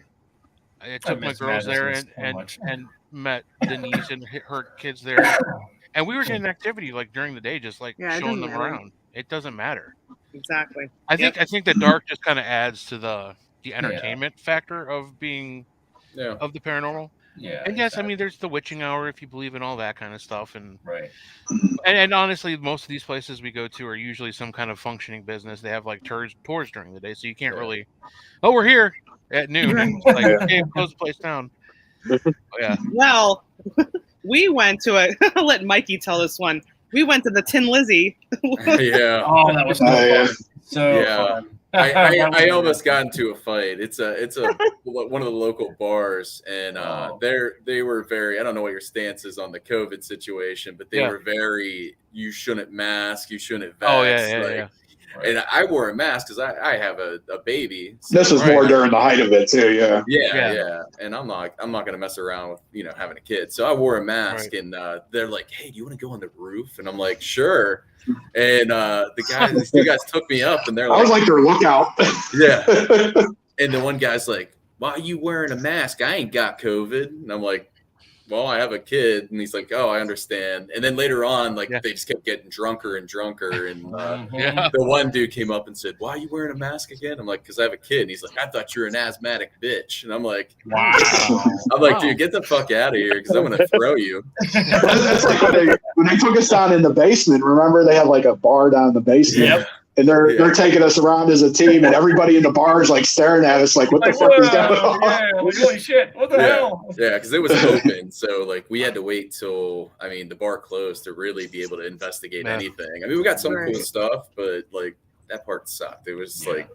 I took my girls there and met Denise and her kids there. And we were getting activity during the day, just showing them around. It doesn't matter. Exactly. I think the dark just kind of adds to the entertainment factor of being of the paranormal. Yeah. And yes, I mean there's the witching hour if you believe in all that kind of stuff. And and honestly, most of these places we go to are usually some kind of functioning business. They have tours during the day, so you can't really we're here at noon. And it's hey, close the place down. Well, we went to I'll let Mikey tell this one. We went to the Tin Lizzie. Yeah. Oh, that was fun. So fun. I almost got into a fight. It's one of the local bars, and they were very. I don't know what your stance is on the COVID situation, but they were very. You shouldn't mask. You shouldn't vax. Oh yeah. And I wore a mask because I have a baby. So, this was more during the height of it too. Yeah. And I'm not gonna mess around with having a kid. So I wore a mask, and they're like, "Hey, do you want to go on the roof?" And I'm like, "Sure." And these two guys took me up, and they're like, "I was like their lookout." Yeah. And the one guy's like, "Why are you wearing a mask? I ain't got COVID." And I'm like, "Well, I have a kid." And he's like, "Oh, I understand." And then later on, they just kept getting drunker and drunker. And the one dude came up and said, "Why are you wearing a mask again?" I'm like, "Because I have a kid." And he's like, "I thought you were an asthmatic bitch." And I'm like, "Wow." I'm like, "Dude, get the fuck out of here because I'm going to throw you." That's like when they took us down in the basement. Remember, they had a bar down in the basement. Yep. And they're taking us around as a team, and everybody in the bar is staring at us what the fuck is going on? Yeah, holy shit, what the hell? Yeah, because it was open, so we had to wait till the bar closed to really be able to investigate anything. I mean, we got some cool stuff, but that part sucked. It was Yeah.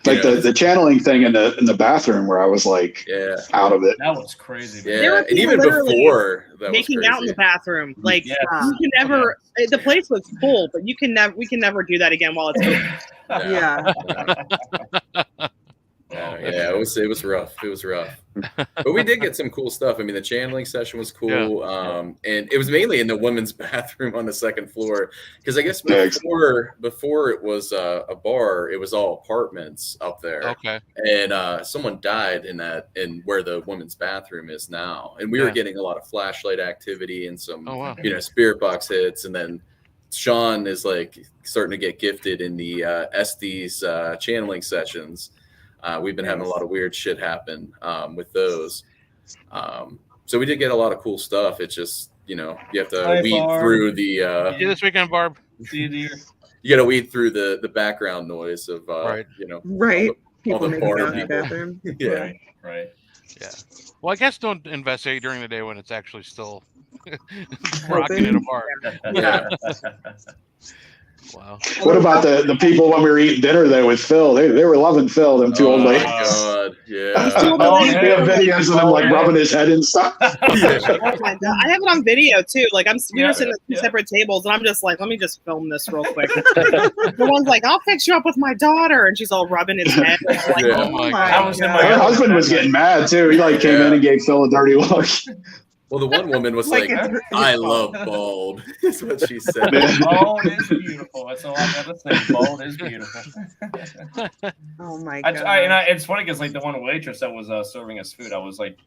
like the channeling thing in the bathroom where I was like out of it. That was crazy. Man. There were and people even literally before that making was out in the bathroom. Like Yes. you can never. The place was full, but we can never do that again while it's open. Yeah. It was rough. It was rough. But we did get some cool stuff. I mean, the channeling session was cool. And it was mainly in the women's bathroom on the second floor. Because I guess before it was a bar, it was all apartments up there. Okay. And someone died in where the women's bathroom is now. And we were getting a lot of flashlight activity and some spirit box hits. And then Sean is like starting to get gifted in the Estes channeling sessions. We've been having a lot of weird shit happen with those. So we did get a lot of cool stuff. It's just, you have to weed through the... See you this weekend, Barb. See you, dear. You got to weed through the background noise of, Right. all the making bar out in the people. bathroom. Right. Yeah. Well, I guess don't investigate during the day when it's actually still rocking in a bar. Yeah. Wow. What about the people when we were eating dinner there with Phil? They were loving Phil, them two old ladies. God, yeah. We have videos of him like rubbing his head and stuff. Oh my God. I have it on video too. Like we were sitting at two separate tables, and I'm just like, let me just film this real quick. The one's like, I'll fix you up with my daughter, and she's all rubbing his head. Like, Oh my God. Her husband was getting mad too. He came in and gave Phil a dirty look. Well, the one woman was like, I love bald. That's what she said. Bald is beautiful. That's all I have to say. Bald is beautiful. Oh my God. It's funny because the one waitress that was serving us food, I was like,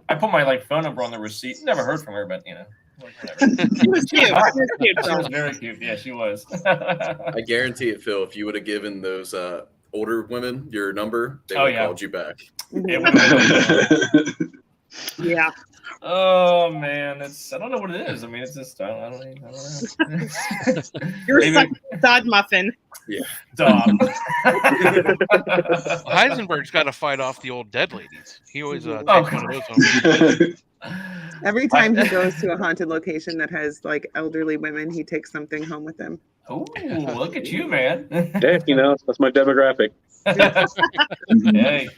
I put my phone number on the receipt. Never heard from her, but She was cute. She was cute. She was very cute. Yeah, she was. I guarantee it, Phil. If you would have given those older women your number, they would have called you back. Yeah. Oh man, I don't know what it is. I mean, it's just I don't know. You're stuck with Dodd Muffin. Yeah. Dog. Heisenberg's got to fight off the old dead ladies. He always takes one of those home. Every time he goes to a haunted location that has elderly women, he takes something home with him. Oh, look at you, man. Yeah, that's my demographic. Hey.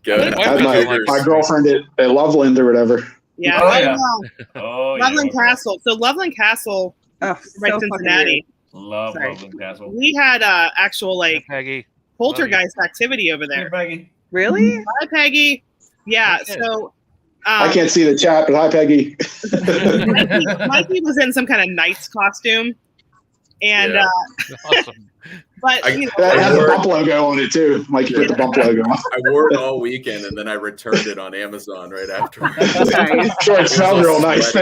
Good. I had my girlfriend at Loveland or whatever. Yeah. Loveland Castle. So Loveland Castle, right Cincinnati. Love Loveland Castle. We had actual Peggy. poltergeist activity over there. Hey, Peggy. Really? Hi, Peggy. Yeah. So I can't see the chat, but hi, Peggy. Mikey was in some kind of knight's costume, and awesome. But it has a bump logo on it too. Mikey put the bump logo on. I wore it all weekend, and then I returned it on Amazon right after. Sure, it sounds real nice.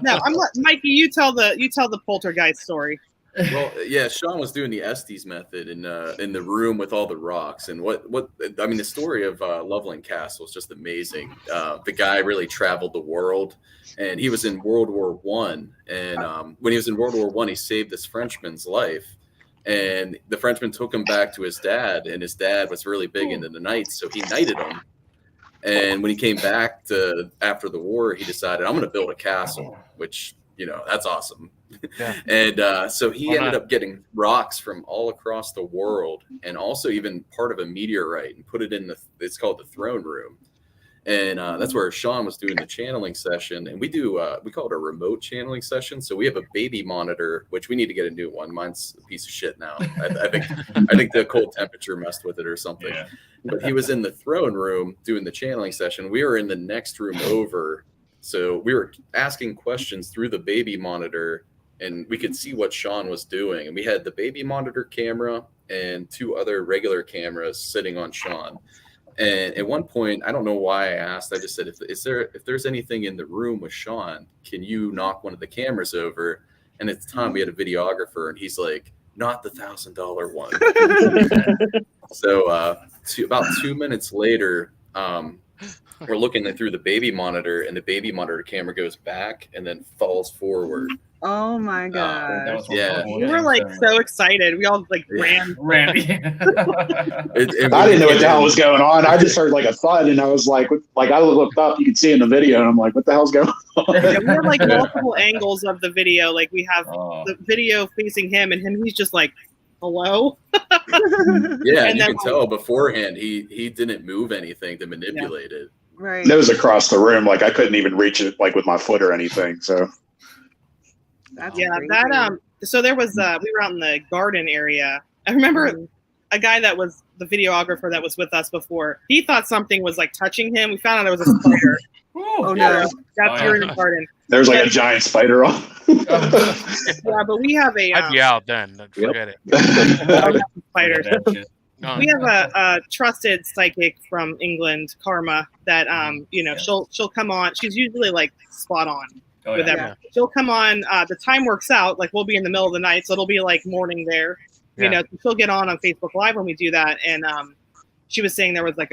No, Mikey. You tell the poltergeist story. Well, yeah, Sean was doing the Estes method in the room with all the rocks, and the story of Loveland Castle is just amazing. The guy really traveled the world, and he was in World War I. And when he was in World War I, he saved this Frenchman's life, and the Frenchman took him back to his dad, and his dad was really big into the knights, so he knighted him. And when he came back after the war, he decided, I'm going to build a castle, which that's awesome. Yeah. And so he ended up getting rocks from all across the world, and also even part of a meteorite, and put it in it's called the throne room. And that's where Sean was doing the channeling session. And we call it a remote channeling session. So we have a baby monitor, which we need to get a new one. Mine's a piece of shit now. I think the cold temperature messed with it or something. Yeah. But he was in the throne room doing the channeling session. We were in the next room over. So we were asking questions through the baby monitor, and we could see what Sean was doing. And we had the baby monitor camera and two other regular cameras sitting on Sean. And at one point, I don't know why I asked, I just said, if there's anything in the room with Sean, can you knock one of the cameras over? And at the time we had a videographer, and he's like, not the $1,000 one. So about 2 minutes later, we're looking through the baby monitor, and the baby monitor camera goes back and then falls forward. Oh my That god. was one Yeah. of the We were like so excited. We all like ran. Randy. I didn't know what the hell was going on. I just heard like a thud, and I was like I looked up. You could see in the video, and I'm like, what the hell's going on? Yeah, we have like multiple angles of the video. Like we have Oh. the video facing him, and he's just like, "Hello." Yeah, And you then, can tell beforehand he didn't move anything to manipulate it. Right. It was across the room. Like I couldn't even reach it like with my foot or anything. So That's Yeah, crazy. that So there was we were out in the garden area. I remember a guy that was the videographer that was with us before. He thought something was like touching him. We found out it was a spider. Oh Yeah, no. that's Oh, you're yeah. in the garden. there's like a giant spider on. Yeah, but we have a I'd be out then. Forget it. spiders. No. We have a trusted psychic from England, Karma, that she'll come on. She's usually like spot on with yeah. everything. She'll come on. The time works out. Like we'll be in the middle of the night, so it'll be like morning there. You know, she'll get on Facebook Live when we do that, and she was saying there was like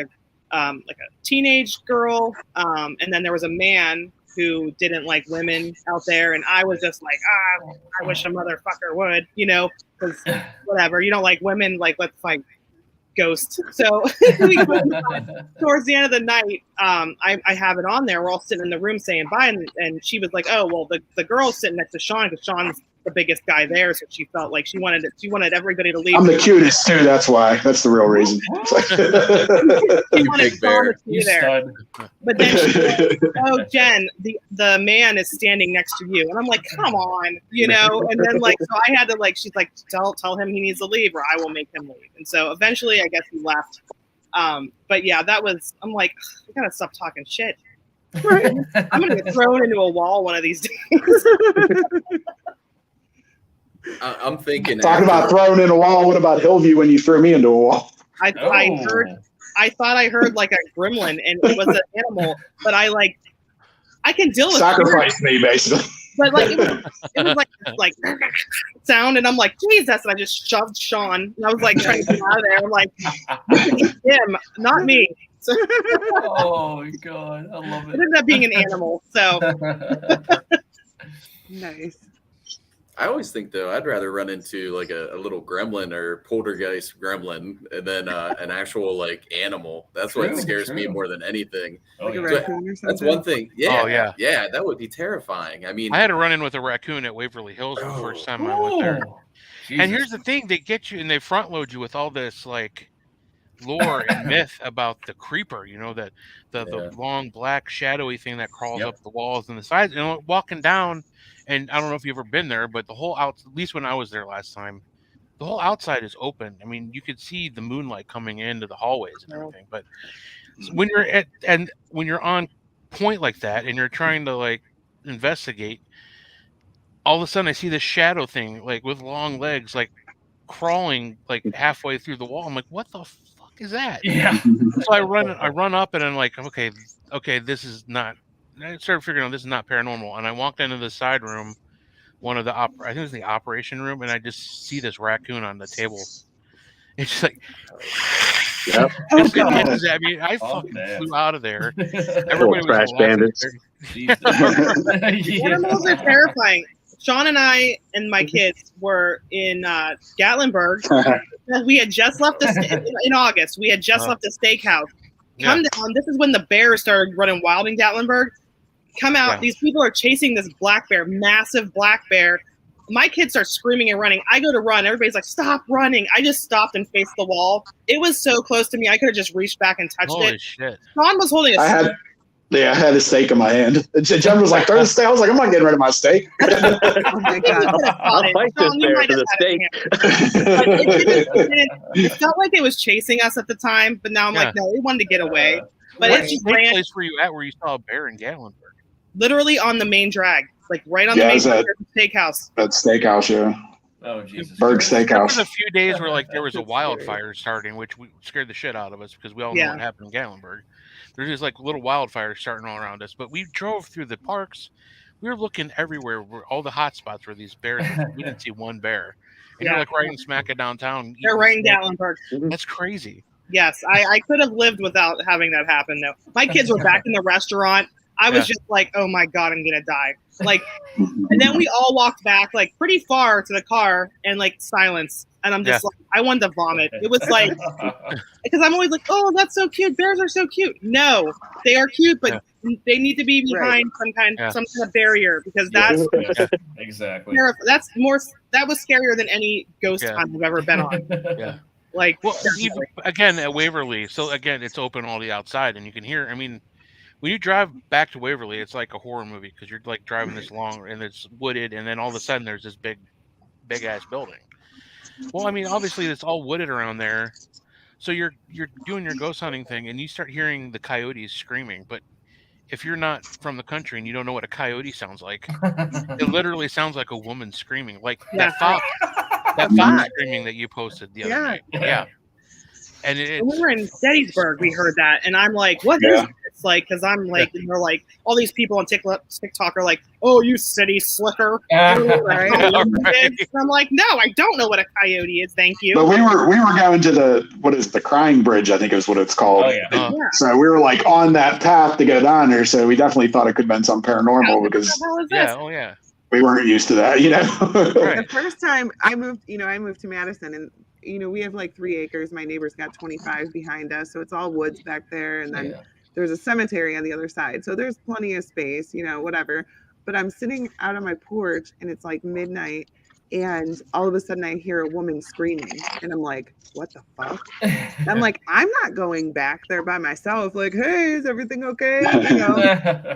a teenage girl, and then there was a man who didn't like women out there, and I was just like, I wish a motherfucker would, because whatever, you don't like women, like let's fight ghost. So towards the end of the night, I have it on there. We're all sitting in the room saying bye, and she was like, oh well, the girl's sitting next to Sean because Sean's the biggest guy there, so she felt like she wanted everybody to leave. I'm the cutest too. That's why. That's the real reason. She wanted big bear. Sean to be there. But then she said, oh, Jen, the man is standing next to you. And I'm like, come on, And then, like, so I had to, like, she's like, tell him he needs to leave or I will make him leave. And so eventually, I guess he left. But yeah, I'm like, I gotta stop talking shit. I'm gonna get thrown into a wall one of these days. I'm thinking. Talking about throwing in a wall. What about Hillview when you threw me into a wall? I thought I heard like a gremlin and it was an animal, but I can deal with Sacrifice me, basically. But like it was like sound, and I'm like, Jesus! And I just shoved Sean, and I was like trying to get out of there. I'm like, it's him, not me. So Oh my god, I love it ended up being an animal. So Nice. I always think though I'd rather run into like a little gremlin or poltergeist gremlin than an actual like animal. That's what scares me more than anything. Like a yeah. raccoon or something. That's one thing. Yeah. Oh, yeah. Yeah, that would be terrifying. I mean, I had to run in with a raccoon at Waverly Hills the first time I went there. And here's the thing: they get you and they front load you with all this like lore and myth about the creeper. That the long black shadowy thing that crawls up the walls and the sides. And walking down, and I don't know if you've ever been there, but the whole at least when I was there last time, the whole outside is open. I mean, you could see the moonlight coming into the hallways and everything. But when you're on point like that and you're trying to like investigate, all of a sudden I see this shadow thing like with long legs like crawling like halfway through the wall. I'm like, what the fuck is that? Yeah. So I run up and I'm like, okay, this is not. I started figuring out this is not paranormal, and I walked into the side room, one of the I think it was the operation room, and I just see this raccoon on the table. It's just like, Yep. I mean, I fucking flew out of there. Everybody trash was laughing. bandits. animals are terrifying. Sean and I and my kids were in Gatlinburg. We had just left in August. We had just left the steakhouse. Come down. This is when the bears started running wild in Gatlinburg. Come out. Yeah. These people are chasing this black bear, massive black bear. My kids start screaming and running. I go to run. Everybody's like, stop running. I just stopped and faced the wall. It was so close to me. I could have just reached back and touched Holy it. shit. Sean was holding a I had a steak in my hand. And Jen was like, throw the steak. I was like, I'm not getting rid of my steak. Oh my god. I'll fight this bear for the steak. It felt like it was chasing us at the time, but now I'm like, no, it wanted to get away. But What it just steak ran place were you at where you saw a bear in Gatlinburg? literally on the main drag, like right on the Yeah, main is drag that- of the steakhouse. That steakhouse, yeah. Oh Jesus. Berg There was Steakhouse. a few days where like there was a That's wildfire starting, which scared the shit out of us because we all know Yeah. what happened in Gatlinburg. There's just like little wildfires starting all around us. But we drove through the parks. We were looking everywhere where all the hot spots were these bears. We didn't see one bear. And Yeah. you're like right in smack of downtown. They're eating right in snake. Gatlinburg. That's crazy. Yes, I could have lived without having that happen though. My kids were back in the restaurant. I was just like, oh my God, I'm gonna die. Like, and then we all walked back like pretty far to the car and like silence. And I'm just like, I wanted to vomit. It was like, because I'm always like, oh, that's so cute. Bears are so cute. No, they are cute, but they need to be behind some kind of barrier, because that's exactly. That was scarier than any ghost hunt I've ever been on. Like, well, even, again at Waverly. So again, it's open all the outside, and you can hear. I mean, when you drive back to Waverly, it's like a horror movie, because you're like driving this long and it's wooded, and then all of a sudden there's this big ass building. Well, I mean, obviously it's all wooded around there, so you're doing your ghost hunting thing, and you start hearing the coyotes screaming. But if you're not from the country and you don't know what a coyote sounds like, it literally sounds like a woman screaming, like that fox screaming that you posted the other night. Yeah. And we were in Gettysburg, we heard that, and I'm like, what is this? Like, because I'm like, and they're like, all these people on TikTok are like, oh, you city slicker. And I'm like, no, I don't know what a coyote is. Thank you. But we were going to the Crying Bridge, I think is what it's called. Oh, yeah. So we were like on that path to go down there. So we definitely thought it could have been something paranormal, because we weren't used to that, you know. The first time I moved to Madison, and we have like 3 acres. My neighbor's got 25 behind us, so it's all woods back there, and then there's a cemetery on the other side, so there's plenty of space, whatever. But I'm sitting out on my porch, and it's like midnight, and all of a sudden I hear a woman screaming, and I'm like, what the fuck? I'm like, I'm not going back there by myself. Like, hey, is everything okay?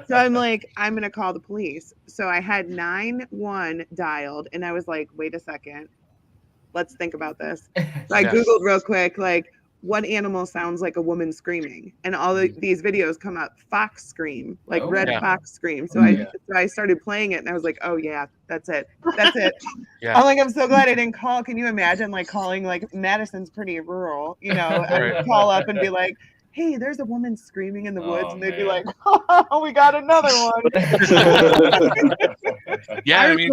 So I'm like, I'm gonna call the police. So I had 911 dialed, and I was like, wait a second, let's think about this. So I Googled real quick, like, what animal sounds like a woman screaming? And all these videos come up, fox scream, like red fox scream. So I started playing it, and I was like, oh yeah, that's it. I'm like, I'm so glad I didn't call. Can you imagine like calling, like, Madison's pretty rural, I would call up and be like, hey, there's a woman screaming in the woods, and they'd be like, oh, we got another one. I mean,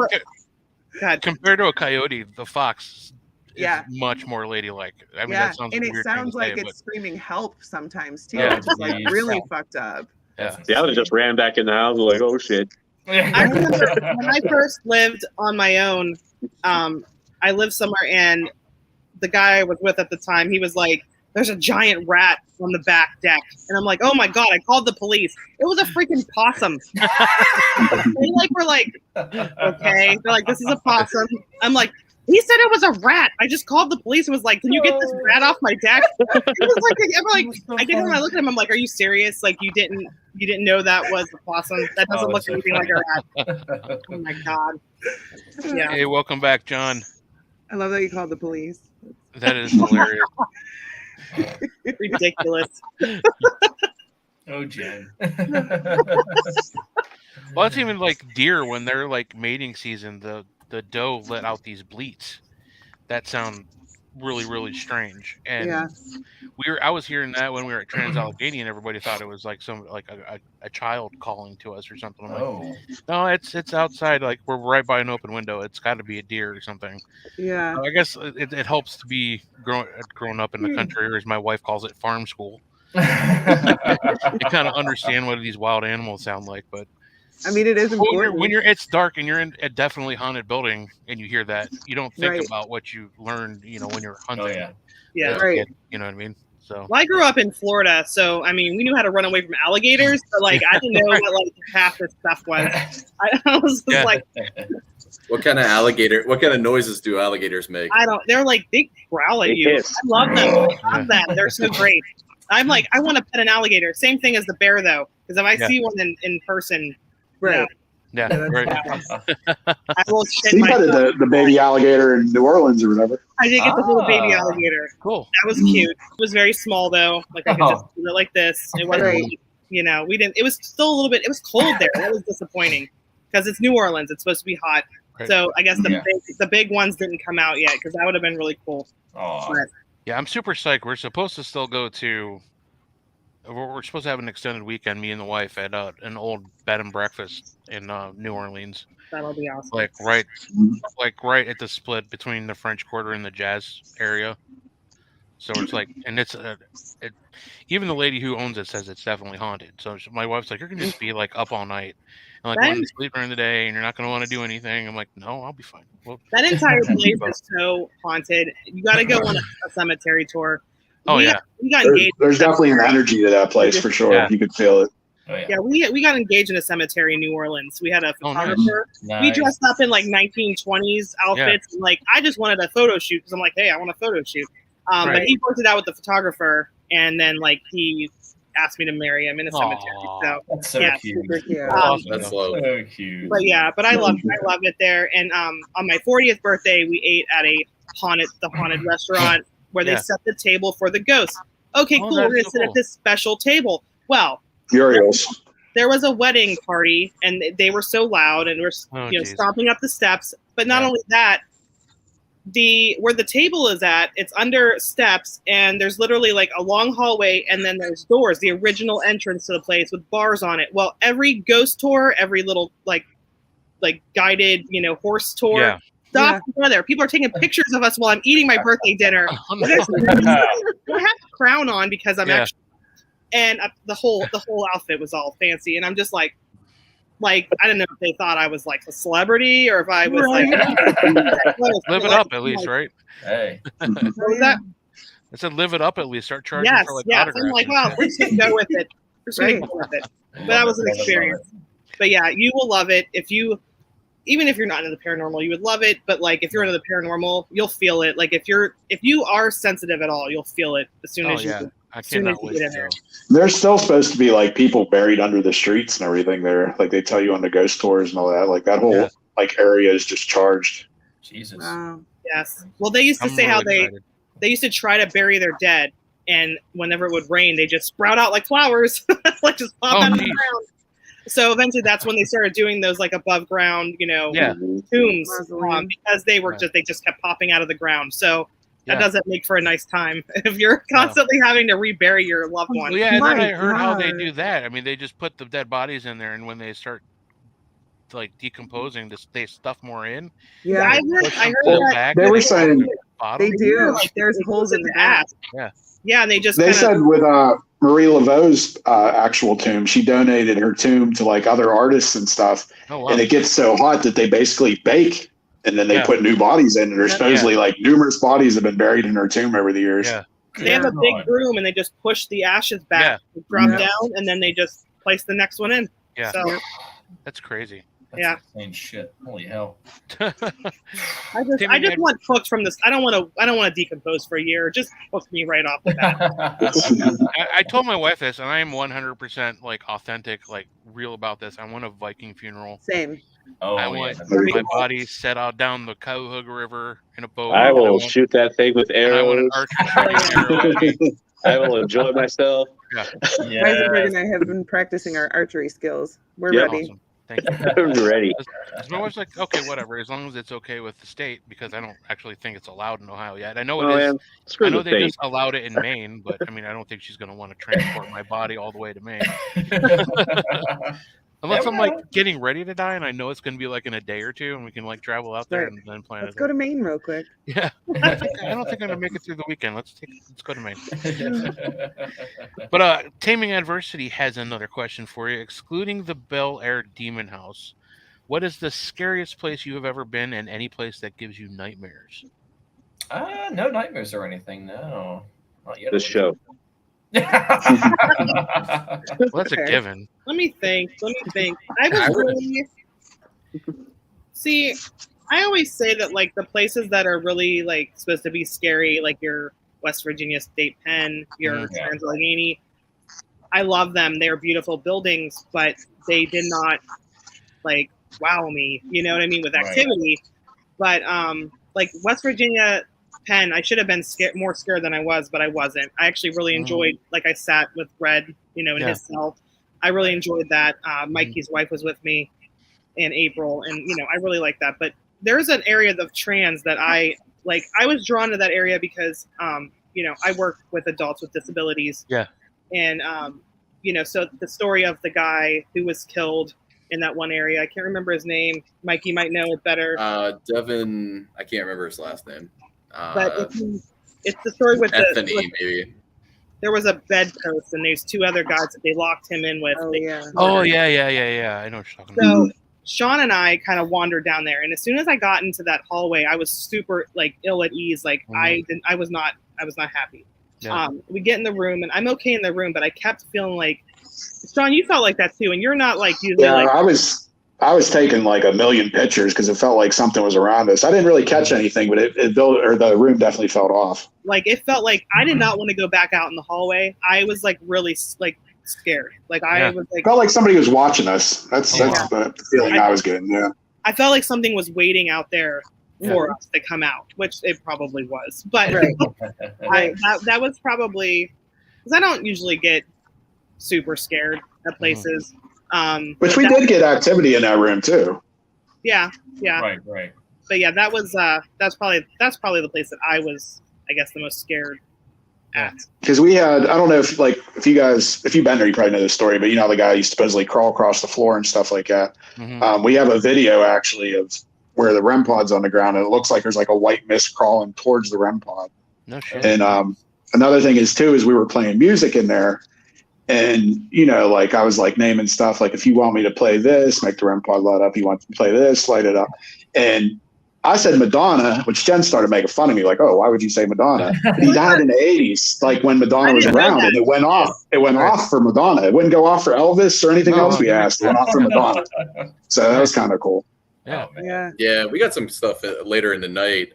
compared to a coyote, the fox is much more ladylike. I mean, that sounds and weird it sounds like it's screaming help sometimes too, which is like really fucked up. I would have just ran back in the house, like, oh shit. I remember when I first lived on my own, I lived somewhere, and the guy I was with at the time, he was like, there's a giant rat on the back deck. And I'm like, oh my God, I called the police. It was a freaking possum. They were like, okay. They're like, this is a possum. I'm like, he said it was a rat. I just called the police and was like, can you get this rat off my deck? It was like I get him and I look at him, I'm like, are you serious? Like, you didn't know that was a possum? That doesn't look anything like a rat. Oh my God. Yeah. Hey, welcome back, John. I love that you called the police. That is hilarious. Ridiculous. Oh, Jen. Well, it's even like deer when they're like mating season. The doe let out these bleats that sound really, really strange. And I was hearing that when we were at Trans-Allegheny, and everybody thought it was like a child calling to us or something. I'm like, no, it's outside. Like, we're right by an open window. It's got to be a deer or something. Yeah. I guess it helps to be grown up in the country, or as my wife calls it, farm school. You kind of understand what these wild animals sound like, but I mean, it is important. When it's dark and you're in a definitely haunted building and you hear that, you don't think about what you learned, when you're hunting. Right. You know what I mean? So. Well, I grew up in Florida, so I mean, we knew how to run away from alligators, but like I didn't know what like half this stuff was. I was just like, what kind of noises do alligators make? They're like, they growl at you. I love them. I love them. They're so great. I'm like, I want to pet an alligator. Same thing as the bear, though, because if I see one in person, right. Yeah, right. I will shit you had the baby alligator in New Orleans or whatever. I did get the little baby alligator. Cool. That was cute. It was very small though. Like I could just do it like this. It wasn't, we didn't. It was still a little bit. It was cold there. That was disappointing because it's New Orleans. It's supposed to be hot. Right. So I guess the big ones didn't come out yet because that would have been really cool. Yeah, I'm super psyched. We're supposed to still go to. We're supposed to have an extended weekend, me and the wife, at an old bed and breakfast in New Orleans. That'll be awesome. Like right at the split between the French Quarter and the Jazz area. So it's like, and even the lady who owns it says it's definitely haunted. So my wife's like, you're gonna just be like up all night and like wanting to sleep during the day, and you're not gonna want to do anything. I'm like, no, I'll be fine. Well, That entire place is so haunted. You got to go on a cemetery tour. Oh, we yeah. got engaged. There's definitely an energy to that place for sure. Yeah. You could feel it. Oh, yeah. Yeah, we got engaged in a cemetery in New Orleans. We had a Oh, nice. photographer. Nice. We dressed up in like 1920s outfits. And, like, I just wanted a photo shoot because I'm like, hey, I want a photo shoot. But Right. he worked it out with the photographer, and then like he asked me to marry him in a cemetery. Aw. So That's so yeah, cute. Super cute. Awesome. That's low. So cute. but yeah, but I love it there. And on my 40th birthday, we ate at the haunted restaurant where they Yeah. set the table for the ghosts. Okay, Oh, cool. We're gonna that's so sit cool. at this special table. Well, Muriel's. there was a wedding party, and they were so loud, and we're Oh, you know geez. stomping up the steps. But not Yeah. only that, where the table is at, it's under steps, and there's literally like a long hallway, and then there's doors. The original entrance to the place with bars on it. Well, every ghost tour, every little like guided horse tour. Yeah. Stop there. People are taking pictures of us while I'm eating my birthday dinner. Oh, no. I have a crown on because I'm Yeah. actually, and the whole outfit was all fancy, and I'm just like I don't know if they thought I was like a celebrity or if I was Live it up at least, right? Hey. What was that? I said live it up at least. Start charging Yes, for like yes. autographs. I'm like, and wow, shit. we're just gonna go with it. We're just gonna Right. go with it. But that was an experience. But yeah, you will love it even if you're not into the paranormal, you would love it. But like if you're into the paranormal, you'll feel it. Like if you are sensitive at all, you'll feel it as soon Oh as you yeah, I soon as cannot you wait get in to there. go. There's still supposed to be like people buried under the streets and everything there. Like they tell you on the ghost tours and all that. Like that whole Yeah. like area is just charged. Jesus. Wow. Yes. Well, they used to I'm say how really excited. they used to try to bury their dead, and whenever it would rain, they just sprout out like flowers, like just pop Oh, out of the geez. ground. So eventually, that's when they started doing those like above ground, Yeah. tombs, Mausoleum. because they were Right. they just kept popping out of the ground. So that Yeah. doesn't make for a nice time if you're constantly having to rebury your loved one. Well, yeah, and then My I heard how they God. do that. I mean, they just put the dead bodies in there, and when they start like decomposing, they stuff more in. Yeah, I Push heard them that back, they and were put them saying- at the bottom. they do. Like, There's it holes goes in the into back. ash. Yeah, and they just They kind said of with Marie Laveau's actual tomb, she donated her tomb to like other artists and stuff. Oh wow. And it gets so hot that they basically bake and then they Yeah. put new bodies in. And there's supposedly like numerous bodies have been buried in her tomb over the years. Yeah. they have a big God. broom and they just push the ashes back, drop down, and then they just place the next one in. Yeah. So That's crazy. That's Yeah. insane shit. Holy hell. I just want cooked from this. I don't want to decompose for a year. Just cook me right off the bat. I told my wife this, and I am 100% like authentic, like real about this. I want a Viking funeral. Same. Oh, I yeah. want that's my cool. body set out down the Cowhoog River in a boat. I and will want- shoot that thing with and I want an arrows. archer shooting arrow at me. I will enjoy myself. Yeah. Heisenberg and I have been practicing our archery skills. We're Yeah. ready. Awesome. Thank you. I'm ready. Because my wife's like, okay, whatever, as long as it's okay with the state, because I don't actually think it's allowed in Ohio yet. I know Oh, it is. man. Screw I know the they thing. just allowed it in Maine, but I mean, I don't think she's going to want to transport my body all the way to Maine. Unless I'm like getting ready to die and I know it's going to be like in a day or two and we can like travel out there Right. and then plan Let's it. go to Maine real quick. Yeah. I don't think I'm going to make it through the weekend. Let's go to Maine. But Taming Adversity has another question for you. Excluding the Bel Air Demon House, what is the scariest place you have ever been and any place that gives you nightmares? No nightmares or anything. No. Not yet. This show. Well, that's a Fair. given. Let me think. I was really see. I always say that like the places that are really like supposed to be scary, like your West Virginia State Pen, your Mhm. Trans-Allegheny. I love them. They're beautiful buildings, but they did not like wow me. You know what I mean with Right. activity. But like West Virginia Penn, I should have been more scared than I was, but I wasn't. I actually really enjoyed. Like I sat with Red, in Yeah. his cell. I really enjoyed that. Mikey's wife was with me, and April, and I really like that. But there's an area of trans that I like. I was drawn to that area because I work with adults with disabilities. Yeah. And so the story of the guy who was killed in that one area, I can't remember his name. Mikey might know it better. Devin, I can't remember his last name. But it's the story with Anthony, maybe. there was a bedpost and there's two other guys that they locked him in with. Oh, yeah. Oh yeah. I know what you're talking about. So Sean and I kind of wandered down there, and as soon as I got into that hallway, I was super like ill at ease. Like I was not happy. Yeah. We get in the room, and I'm okay in the room, but I kept feeling like, Sean, you felt like that too, and you're not like usually. Yeah, like, I was taking like a million pictures because it felt like something was around us. I didn't really catch anything, but it built, or the room definitely felt off. Like it felt like I did not want to go back out in the hallway. I was like really like scared. Like I was like, It felt like somebody was watching us. That's the feeling I was getting. Yeah. I felt like something was waiting out there for us to come out, which it probably was. But that was probably because I don't usually get super scared at places. Which we did get activity in that room too. Yeah. Right. But yeah, that was that's probably the place that I was, I guess, the most scared at. Because we had, I don't know if if you've been there, you probably know this story, but you know, the guy used to supposedly crawl across the floor and stuff like that. We have a video actually of where the REM pod's on the ground, and it looks like there's like a white mist crawling towards the REM pod. No shit. And another thing is we were playing music in there, and you know, like I was like naming stuff like, if you want me to play this, make the REM pod light up. You want to play this, light it up. And I said Madonna, which Jen started making fun of me, like, "Oh, why would you say Madonna?" But he died in the '80s, like when Madonna was around, and it went off. It went off for Madonna. It wouldn't go off for Elvis or anything else we asked. It went off for Madonna. So that was kind of cool. Yeah. We got some stuff later in the night.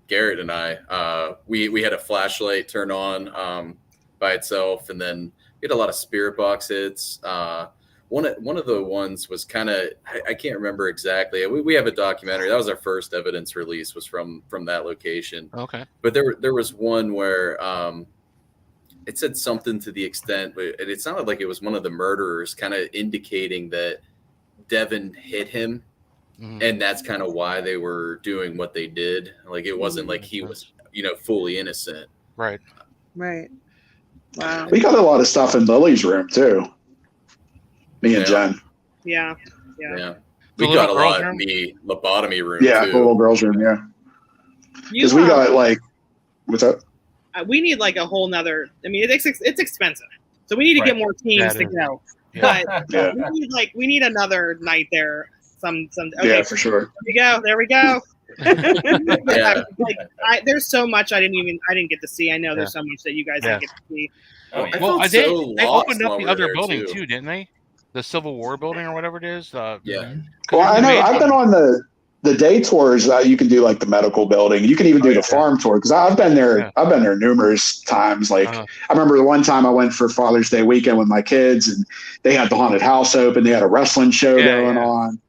Garrett and I, we had a flashlight turn on by itself, and then we had a lot of spirit box hits. One of the ones was kind of, I can't remember exactly. We have a documentary. That was our first evidence release, was from that location. Okay. But there was one where it said something to the extent, but it sounded like it was one of the murderers kind of indicating that Devin hit him. And that's kind of why they were doing what they did. Like it wasn't like he was, fully innocent. Right. Wow. We got a lot of stuff in Lily's room too. Me and Jen. Yeah. We got a lot in the lobotomy room. Yeah, too. the little girl's room. Yeah. Because we got like, what's up? We need like a whole nother. I mean, it's expensive, so we need to get more teams to go. Yeah. But we need another night there. Okay, yeah, for sure. There we go. There's so much I didn't get to see. I know there's so much that you guys didn't get to see. They opened up the other building too, didn't they? The Civil War building or whatever it is. Well, I know I've been on the day tours. You can do like the medical building. You can even do the farm tour, because I've been there. Yeah. I've been there numerous times. Like I remember the one time I went for Father's Day weekend with my kids, and they had the haunted house open. They had a wrestling show going on.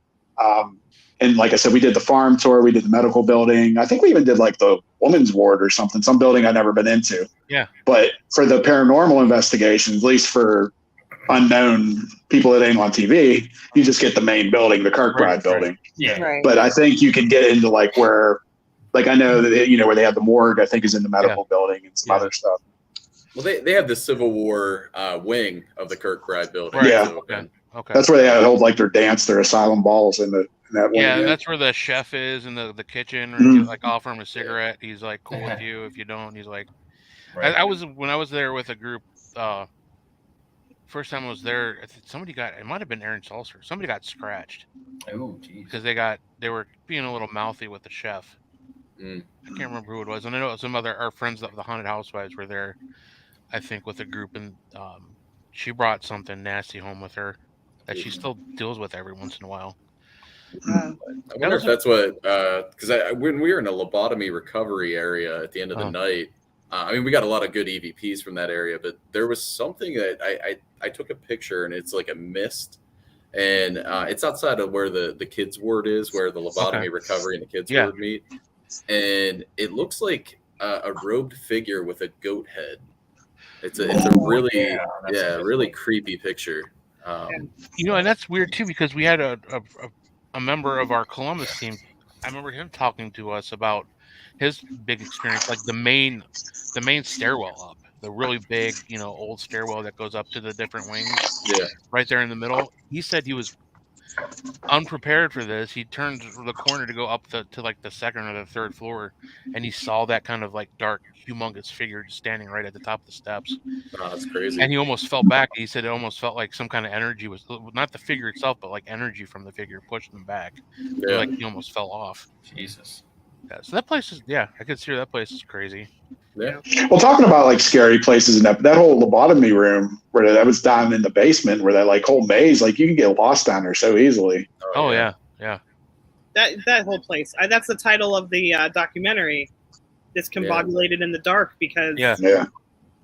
And like I said, we did the farm tour, we did the medical building. I think we even did like the women's ward or something, some building I've never been into. Yeah. But for the paranormal investigations, at least for unknown people that ain't on TV, you just get the main building, the Kirkbride building. Yeah. Right. But I think you can get into like where, like I know that, where they have the morgue, I think is in the medical building and some other stuff. Well, they have the Civil War wing of the Kirkbride building. Right. Yeah. Okay. That's where they hold like their asylum balls in that one. Yeah, that's where the chef is in the kitchen. Or like offer him a cigarette. He's like cool with you. If you don't, he's like. Right. When I was there with a group. First time I was there, it might have been Aaron Salser. Somebody got scratched. Oh, geez. Because they were being a little mouthy with the chef. I can't remember who it was, and I know some other our friends, the haunted housewives, were there. I think with a group, and she brought something nasty home with her that she still deals with every once in a while. I wonder if that's what, because when we were in a lobotomy recovery area at the end of the night, we got a lot of good EVPs from that area, but there was something that I took a picture, and it's like a mist, and it's outside of where the kids ward is, where the lobotomy recovery and the kids ward meet, and it looks like a robed figure with a goat head. It's a really really creepy picture. And that's weird too, because we had a member of our Columbus team. I remember him talking to us about his big experience, like the main stairwell up, the really big, old stairwell that goes up to the different wings. Yeah, right there in the middle. He said he was unprepared for this, he turned the corner to go up to like the second or the third floor, and he saw that kind of like dark, humongous figure just standing right at the top of the steps. Oh, that's crazy. And he almost fell back. He said it almost felt like some kind of energy was not the figure itself, but like energy from the figure pushed him back. Yeah. Like he almost fell off. Jesus. Yeah, so that place is, I could see that place is crazy. Yeah. Well, talking about like scary places and that whole lobotomy room where that was down in the basement where that like whole maze, like you can get lost down there so easily. Oh yeah. That whole place. That's the title of the documentary. Discombobulated in the dark, because Yeah.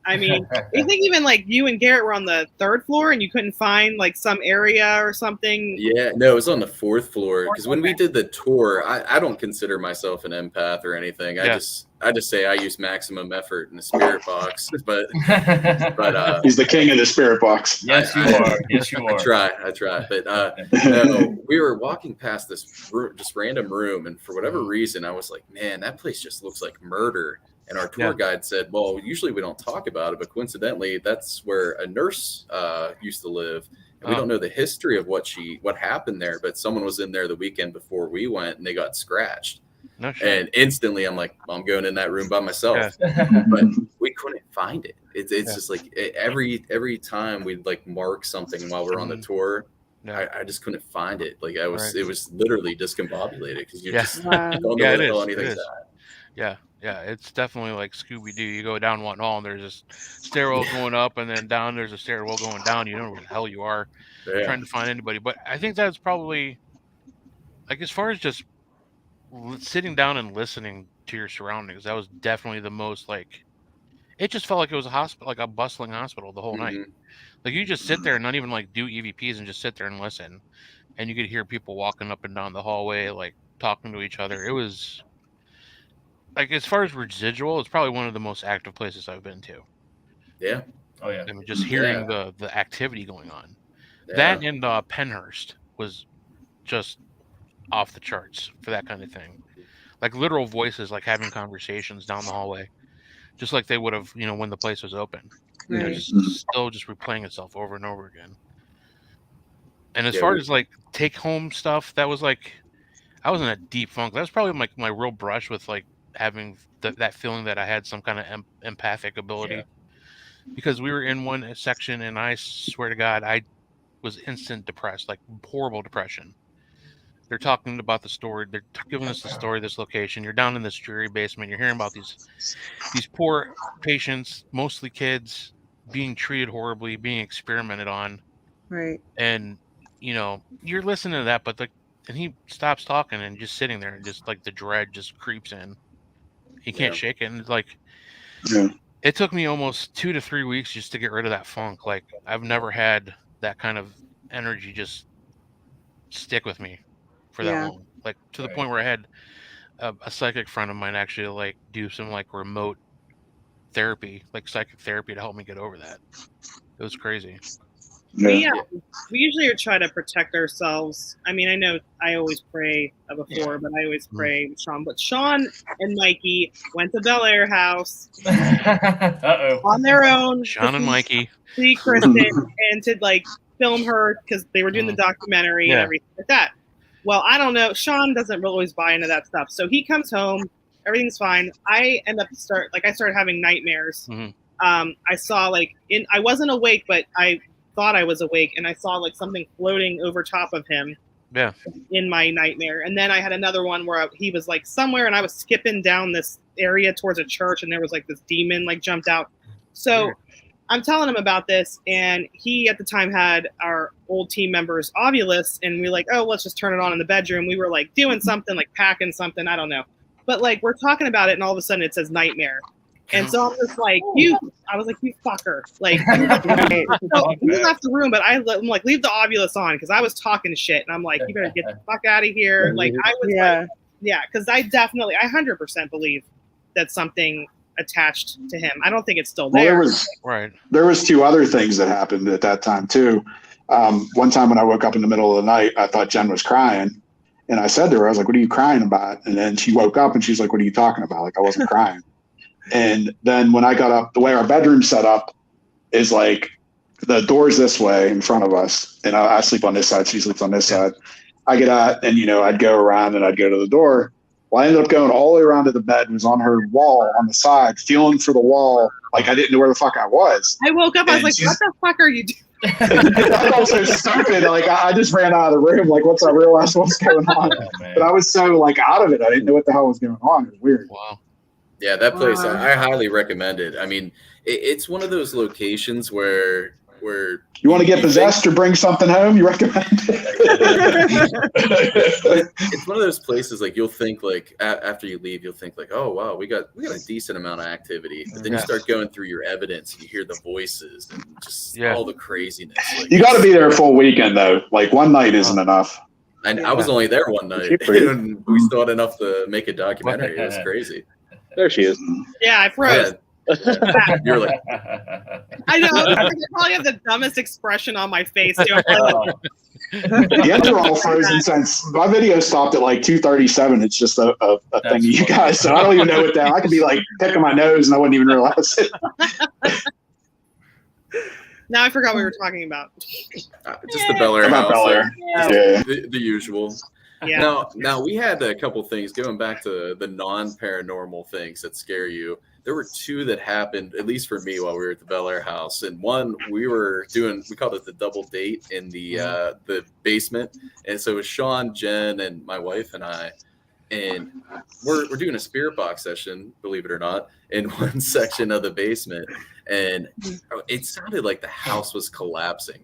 I mean, I think even like you and Garrett were on the third floor and you couldn't find like some area or something. Yeah, no, it was on the fourth floor because when we did the tour, I don't consider myself an empath or anything. I just say I use maximum effort in the spirit box, but He's the king of the spirit box. Yes, you are. Yes, you are. I try. But no, we were walking past this just random room, and for whatever reason, I was like, man, that place just looks like murder. And our tour guide said, well, usually we don't talk about it, but coincidentally, that's where a nurse used to live. And we don't know the history of what happened there, but someone was in there the weekend before we went and they got scratched. No shit. And instantly I'm like, I'm going in that room by myself. But we couldn't find it. It's just like every time we'd like mark something while we're on the tour, I just couldn't find it. Like it was literally discombobulated because you just don't know where the hell anything's at. Yeah, it's definitely like Scooby-Doo. You go down one hall and there's this stairwell going up, and then down there's a stairwell going down. You don't know where the hell you are trying to find anybody. But I think that's probably, like, as far as just sitting down and listening to your surroundings, that was definitely the most, like, it just felt like it was a hospital, like a bustling hospital the whole night. Like, you just sit there and not even, like, do EVPs and just sit there and listen. And you could hear people walking up and down the hallway, like, talking to each other. It was... like, as far as residual, it's probably one of the most active places I've been to. Yeah. Oh yeah. I mean, just hearing the activity going on. That and Penhurst was just off the charts for that kind of thing. Like literal voices, like having conversations down the hallway, just like they would have, when the place was open. Right. Still just replaying itself over and over again. And as far as like take home stuff, that was like, I was in a deep funk. That was probably my real brush with like having that feeling that I had some kind of empathic ability, because we were in one section and I swear to God, I was instant depressed, like horrible depression. They're talking about the story. They're giving us the story of this location. You're down in this dreary basement. You're hearing about these poor patients, mostly kids, being treated horribly, being experimented on. Right. And, you're listening to that, but and he stops talking and just sitting there and just like the dread just creeps in. He can't shake it. And like, it took me almost 2 to 3 weeks just to get rid of that funk. Like I've never had that kind of energy just stick with me for that long. Like to the point where I had a psychic friend of mine actually like do some like remote therapy, like psychic therapy to help me get over that. It was crazy. We usually try to protect ourselves. I mean, I know I always pray before, but I always pray with Sean. But Sean and Mikey went to Bel Air House on their own. Sean and Mikey see Kristen and to like film her because they were doing the documentary and everything like that. Well, I don't know. Sean doesn't really always buy into that stuff. So he comes home, everything's fine. I end up I started having nightmares. I saw I wasn't awake, but I thought I was awake, and I saw like something floating over top of him in my nightmare. And then I had another one where he was like somewhere, and I was skipping down this area towards a church, and there was like this demon like jumped out. So I'm telling him about this, and he at the time had our old team members Ovilus, and we were like, oh, let's just turn it on in the bedroom. We were like doing something, like packing something, I don't know, but like we're talking about it, and all of a sudden it says nightmare. And so I'm just like, you fucker. Like, so he left the room, but I'm like, leave the Ovilus on, because I was talking shit. And I'm like, you better get the fuck out of here. Like, I was because I 100% believe that something attached to him. I don't think it's still there. There was 2 other things that happened at that time, too. One time when I woke up in the middle of the night, I thought Jen was crying. And I said to her, I was like, what are you crying about? And then she woke up and she's like, what are you talking about? Like, I wasn't crying. And then when I got up, the way our bedroom's set up is like the door's this way in front of us, and I sleep on this side. She sleeps on this side. I get out, and I'd go around and I'd go to the door. Well, I ended up going all the way around to the bed and was on her wall on the side, feeling for the wall, like I didn't know where the fuck I was. I woke up, I was like, what the fuck are you doing? I felt so stupid. Like I just ran out of the room. Like once I realized what's going on, but I was so like out of it. I didn't know what the hell was going on. It was weird. Wow. Yeah, that place I highly recommend it. I mean, it's one of those locations where you want to get possessed or bring something home, you recommend it. It's one of those places like you'll think like after you leave, you'll think like, oh wow, we got a decent amount of activity, but then you start going through your evidence and you hear the voices and just all the craziness. Like, you got to be there a full weekend though. Like one night isn't enough. And I was only there one night, and we still had enough to make a documentary. It was crazy. There she is. Yeah, I froze. You're like, I know. I probably have the dumbest expression on my face too. The ends are all frozen since my video stopped at like 2:37. It's just a thing of you guys, so I don't even know what that. I could be like picking my nose and I wouldn't even realize it. Now I forgot what we were talking about. just the Bel Air house. Bel Air. Yeah. The usual. Yeah. Now we had a couple things going back to the non-paranormal things that scare you. There were two that happened, at least for me, while we were at the Bel Air house. And one, we called it the double date in the basement. And so it was Sean, Jen, and my wife and I. And we're doing a spirit box session, believe it or not, in one section of the basement. And it sounded like the house was collapsing.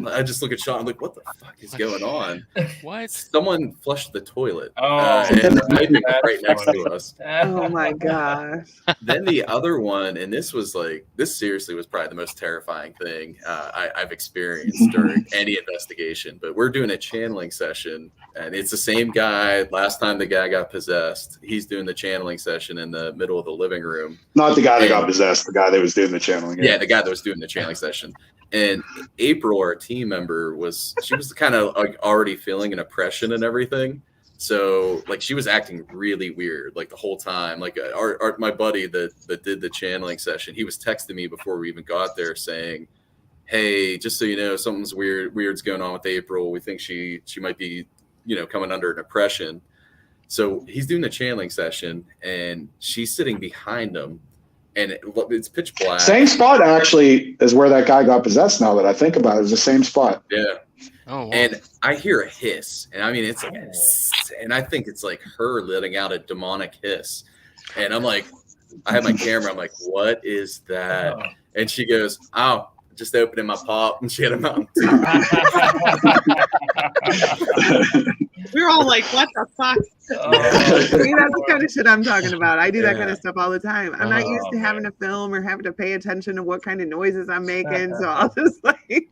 I just look at Sean, I'm like, what the fuck is going on? What? Someone flushed the toilet. Oh, and the piping was right next to us. Oh my gosh. Then the other one, and this seriously was probably the most terrifying thing I've experienced during any investigation. But we're doing a channeling session, and it's the same guy. Last time the guy got possessed, he's doing the channeling session in the middle of the living room. Not the guy that got possessed, the guy that was doing the channeling. Yeah, the guy that was doing the channeling session. And April, our team member, was kind of like already feeling an oppression and everything. So like she was acting really weird like the whole time. Like my buddy that did the channeling session, he was texting me before we even got there saying, hey, just so you know, something's weird's going on with April. We think she might be, coming under an oppression. So he's doing the channeling session and she's sitting behind him. And it's pitch black. Same spot actually is where that guy got possessed. Now that I think about it, it's the same spot. Yeah. Oh. Wow. And I hear a hiss, and I mean it's like, and I think it's like her letting out a demonic hiss. And I'm like, I have my camera. I'm like, what is that? And she goes, oh, just opening my pop, and she had a Mountain Dew. We were all like, what the fuck? See, that's the kind of shit I'm talking about. I do that kind of stuff all the time. I'm not used to having to film or having to pay attention to what kind of noises I'm making. So I'll just like.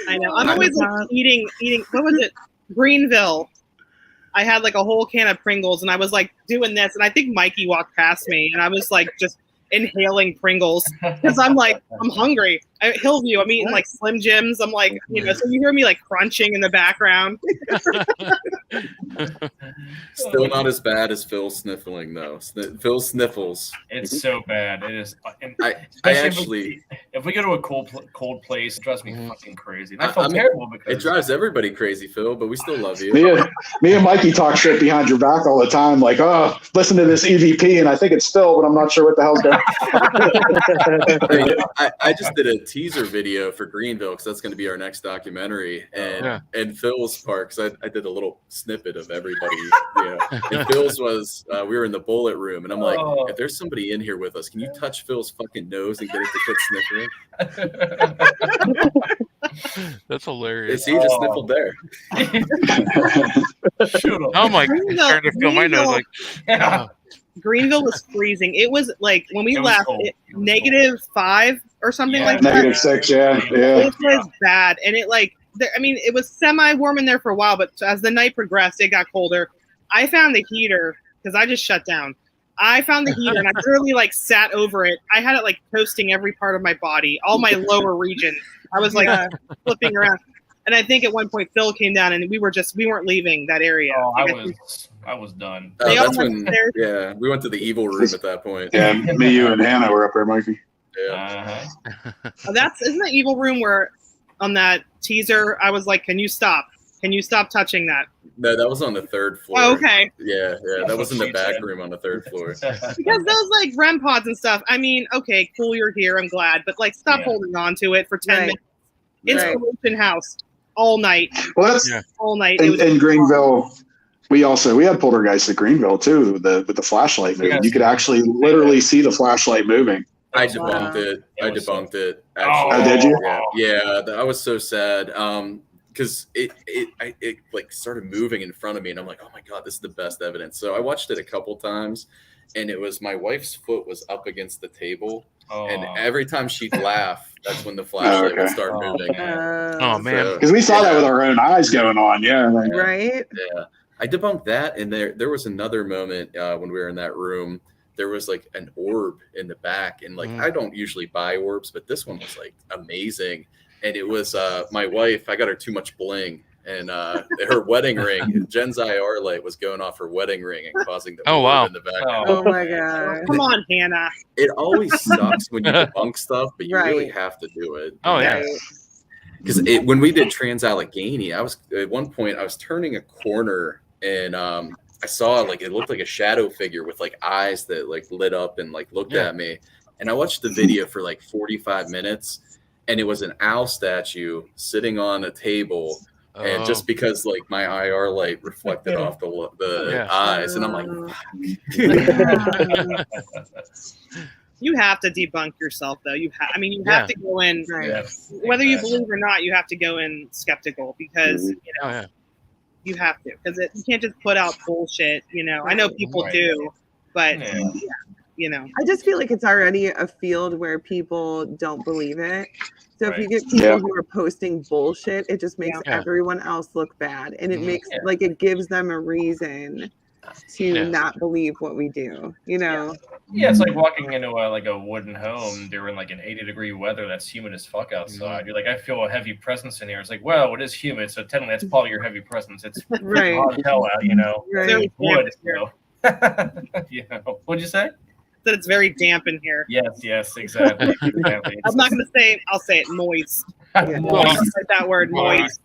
I know. I'm always like eating. What was it? Greenville. I had like a whole can of Pringles, and I was like doing this, and I think Mikey walked past me, and I was like just inhaling Pringles because I'm like, I'm hungry. Hillview, I'm eating like Slim Jims. I'm like, so you hear me like crunching in the background. Still not as bad as Phil sniffling though. Phil sniffles. It's so bad. It is. I actually, if we go to a cold place, it drives me fucking crazy. And I felt terrible because it drives everybody crazy, Phil. But we still love you. Me and Mikey talk shit behind your back all the time. Like, oh, listen to this EVP, and I think it's Phil, but I'm not sure what the hell's going on. I just did a teaser video for Greenville because that's going to be our next documentary, and Phil's part because I did a little snippet of everybody. And Phil's was we were in the bullet room, and I'm like, if there's somebody in here with us, can you touch Phil's fucking nose and get it to quit sniffling? That's hilarious. He just sniffled there. Oh my god! Starting to feel my nose like. Greenville was freezing. It was like when we left, -5 or something like that. -6, yeah. It was bad, and it it was semi-warm in there for a while, but as the night progressed, it got colder. I found the heater because I just shut down. I found the heater and I literally sat over it. I had it toasting every part of my body, all my lower region. I was flipping around. And I think at one point Phil came down and we weren't leaving that area. Oh, I was done. That's when we went to the evil room at that point. Yeah, me, you, and Hannah were up there, Mikey. Yeah. Isn't that Evil Room where on that teaser I was like, can you stop? Can you stop touching that? No, that was on the 3rd floor. Oh, okay. Yeah, that was in the back room on the 3rd floor. Because those like REM pods and stuff, I mean, okay, cool, you're here, I'm glad, but like stop holding on to it for 10 minutes. Installation house all night. Well, that's all night. In Greenville. We had poltergeists at Greenville too, with the flashlight moving. You could actually literally see the flashlight moving. I debunked it. Actually. Oh, did you? Yeah, I was so sad. Because it like started moving in front of me, and I'm like, oh my god, this is the best evidence. So I watched it a couple times, and it was my wife's foot was up against the table, and every time she'd laugh, that's when the flashlight would start moving. Oh man, because we saw that with our own eyes going on. Yeah, right. Yeah, I debunked that, and there was another moment when we were in that room. There was like an orb in the back, and like I don't usually buy orbs, but this one was like amazing. And it was my wife. I got her too much bling, and her wedding ring. Jen's IR light was going off her wedding ring and causing the orb in the background. Oh my god! Come on, Hannah. It always sucks when you debunk stuff, but you really have to do it. Oh yeah. Because when we did Trans Allegheny, I was at one point I was turning a corner and I saw like it looked like a shadow figure with like eyes that like lit up and like looked at me, and I watched the video for like 45 minutes. And it was an owl statue sitting on a table, and just because like my IR light reflected off the eyes, and I'm like, you have to debunk yourself, though. You have to go in, whether you believe or not. You have to go in skeptical because you have to, because you can't just put out bullshit. I know people do, but I just feel like it's already a field where people don't believe it. So if you get people who are posting bullshit, it just makes everyone else look bad, and it makes like it gives them a reason to not believe what we do. Yeah, it's like walking into a wooden home during like an 80-degree weather that's humid as fuck outside. You're like, I feel a heavy presence in here. It's like, well, it is humid, so technically that's probably your heavy presence. It's hot as hell out, Right. Wood, What'd you say? That it's very damp in here. Yes, exactly. I'm not going to say it. I'll say it. Moist. Moist. Like that word, moist.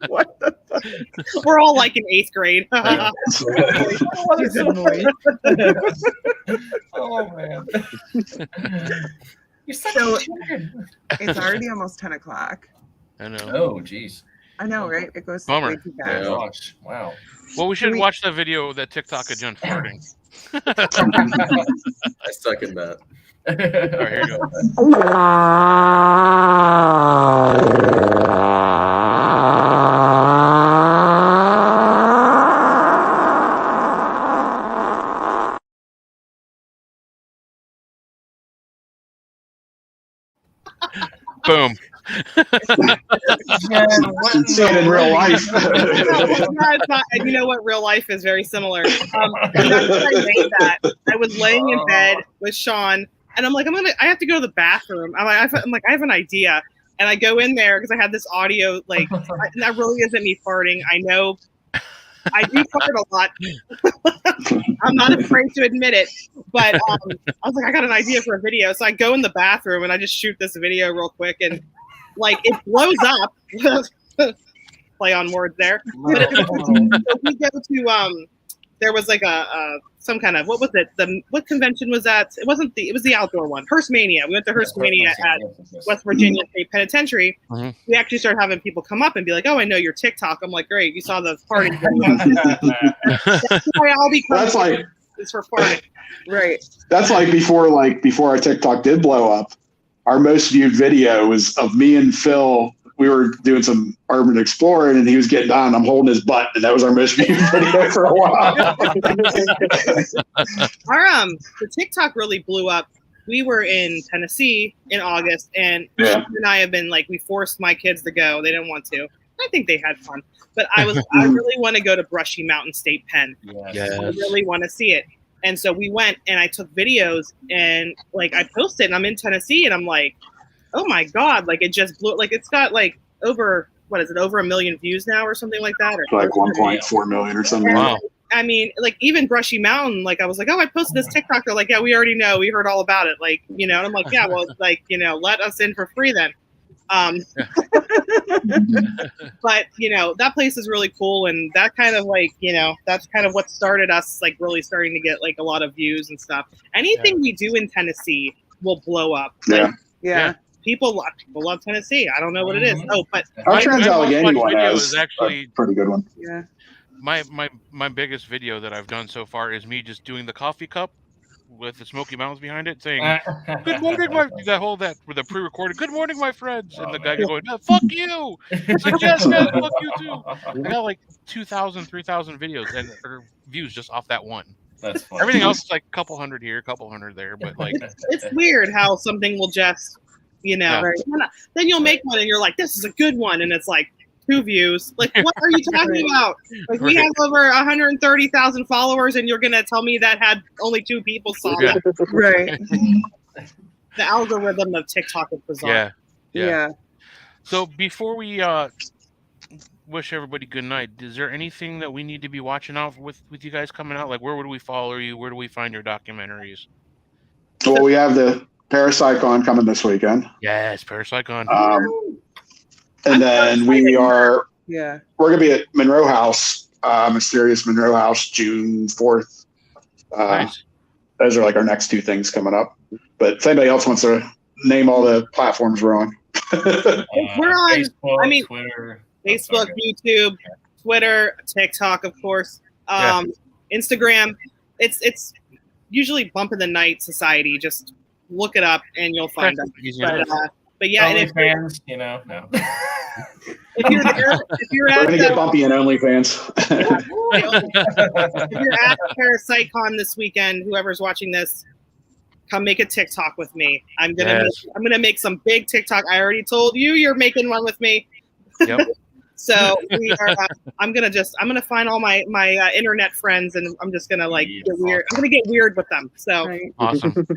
What the fuck? We're all like in 8th grade. Oh man. You're such So a chicken. it's already almost 10 o'clock. I know. Oh jeez. I know, right? It goes Bummer. way too fast. Gosh, wow. Well, we should watch the video that TikTok of Jen farting. I second that. All right, here you go. Boom. See it in real life. You know what? Real life is very similar. I was laying in bed with Sean, and I'm like, I have to go to the bathroom. I'm like, I have an idea, and I go in there because I had this audio. Like, that really isn't me farting. I know. I do fart a lot. I'm not afraid to admit it, but I was like, I got an idea for a video. So I go in the bathroom and I just shoot this video real quick, and like it blows up. Play on words there. But so we go to there was like some kind of, what was it? What convention was that? It was the outdoor one. Hearst Mania. We went to Hearst Mania at West Virginia State Penitentiary. Mm-hmm. We actually started having people come up and be like, "Oh, I know your TikTok." I'm like, "Great, you saw the farting." That's why I'll be coming. That's like it's for farting, right? That's like before our TikTok did blow up. Our most viewed video was of me and Phil. We were doing some urban exploring, and he was getting down. I'm holding his butt, and that was our most viewed video for a while. The TikTok really blew up. We were in Tennessee in August, and Sean and I have been like, we forced my kids to go. They didn't want to. I think they had fun, but I really want to go to Brushy Mountain State Pen. Yes. I really want to see it. And so we went, and I took videos, and like I posted, and I'm in Tennessee, and I'm like, oh my God, like it just blew, like it's got like over 1 million views now or something like that. Or like 1.4 million or something. Wow. I mean, like even Brushy Mountain, like I was like, oh, I posted this TikTok. They're like, yeah, we already know. We heard all about it. Like, and I'm like, yeah, well, like, let us in for free then. But that place is really cool, and that kind of like that's kind of what started us like really starting to get like a lot of views and stuff. Anything we do in Tennessee will blow up. Like, Yeah. People love Tennessee. I don't know what it is. Oh, but Our Trans-Allegheny one is has actually a pretty good one. Yeah. My biggest video that I've done so far is me just doing the coffee cup with the Smoky Mountains behind it, saying "Good morning, my." That with a pre-recorded "Good morning, my friends," and the guy going, "No, fuck you." It's like, yes, fuck you too. I got like 2,000, 3,000 videos and or views just off that one. That's funny. Everything else is like a couple hundred here, a couple hundred there, but like it's weird how something will just then you'll make one and you're like, this is a good one, and it's like 2 views. Like, what are you talking about? Like, we have over 130,000 followers, and you're gonna tell me that had only 2 people saw that? Right. The algorithm of TikTok is bizarre. Yeah. So before we wish everybody good night, is there anything that we need to be watching out with you guys coming out? Like, where would we follow you? Where do we find your documentaries? Well, we have the Parapsychon coming this weekend. Yes, Parapsychon. And then we're Yeah. going to be at Monroe House, Mysterious Monroe House, June 4th. Nice. Those are like our next 2 things coming up. But if anybody else wants to name all the platforms we're on. We're on Facebook, Twitter, Facebook, YouTube, Twitter, TikTok, of course, Instagram. It's usually Bump in the Night Society. Just look it up and you'll find us. But yeah, and if fans, no. if you're We're at going to get bumpy in OnlyFans. if you're at Parapsychon this weekend, whoever's watching this, come make a TikTok with me. I'm gonna make some big TikTok. I already told you you're making one with me. Yep. So we are. I'm gonna find all my internet friends, and I'm just gonna get weird. I'm gonna get weird with them. So Awesome.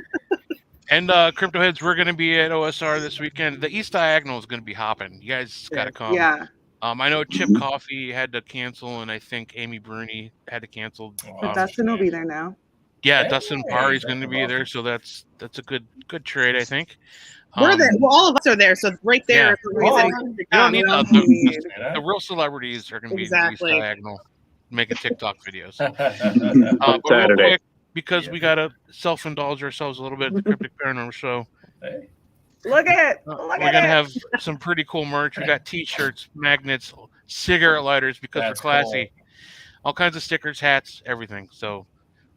And Crypto Heads, we're going to be at OSR this weekend. The East Diagonal is going to be hopping. You guys got to come. Yeah. I know Chip Coffee had to cancel, and I think Amy Bruni had to cancel. But Dustin will be there now. Yeah, Dustin Pari's going to be there, so that's a good trade, I think. We're there. Well, all of us are there, so right there. Yeah. You don't need the real celebrities are going to be in the East Diagonal making TikTok videos. But real quick, because we got to self-indulge ourselves a little bit at the Cryptic Paranormal Show. Look at it. We're going to have some pretty cool merch. We got T-shirts, magnets, cigarette lighters because we're classy. Cool. All kinds of stickers, hats, everything. So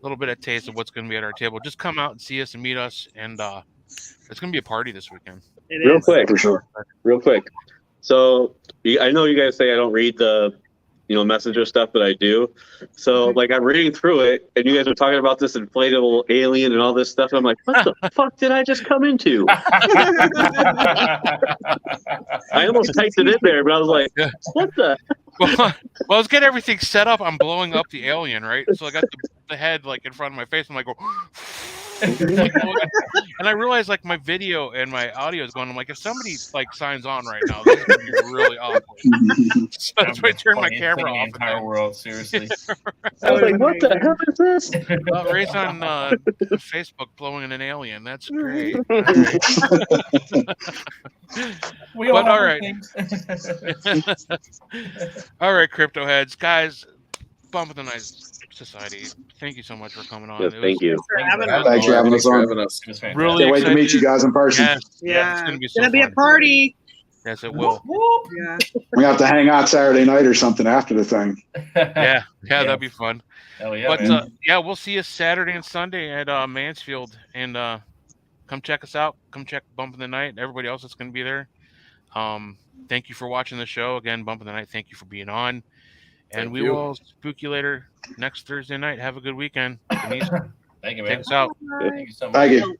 a little bit of taste of what's going to be at our table. Just come out and see us and meet us. And it's going to be a party this weekend. Real quick, for sure. Real quick. So I know you guys say I don't read the messenger stuff, but I do. So like I'm reading through it and you guys are talking about this inflatable alien and all this stuff. And I'm like, what the fuck did I just come into? I almost typed it in there, but I was like, what the? Well, let's get everything set up. I'm blowing up the alien, right? So I got the head like in front of my face. I'm like, and I realized like my video and my audio is going. I'm like, if somebody like signs on right now, this is gonna be really awkward. So that's why I turned my camera off. The entire world, seriously. I was like, what the hell is this? Ray's on Facebook blowing an alien. That's great. We all all right. All right, Crypto Heads, guys. Bump of the Night Society. Thank you so much for coming on. Yes, thank you. Thanks for having us on. Really Can't wait to meet you guys in person. Yeah, it's gonna be a party. Yes, it will. Yeah. We have to hang out Saturday night or something after the thing. Yeah, that'd be fun. Hell yeah, but we'll see you Saturday and Sunday at Mansfield, and come check us out. Come check Bump of the Night. Everybody else that's going to be there. Thank you for watching the show again. Bump of the Night. Thank you for being on, and we will spook you later next Thursday night. Have a good weekend. Denise, thank you, man. Take us out. Thank you so much. Thank you.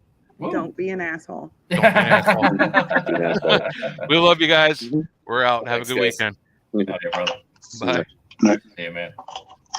Don't be an asshole. Don't be an asshole. We love you guys. We're out. Have a good weekend. Okay, brother. Bye. Bye. See you, man.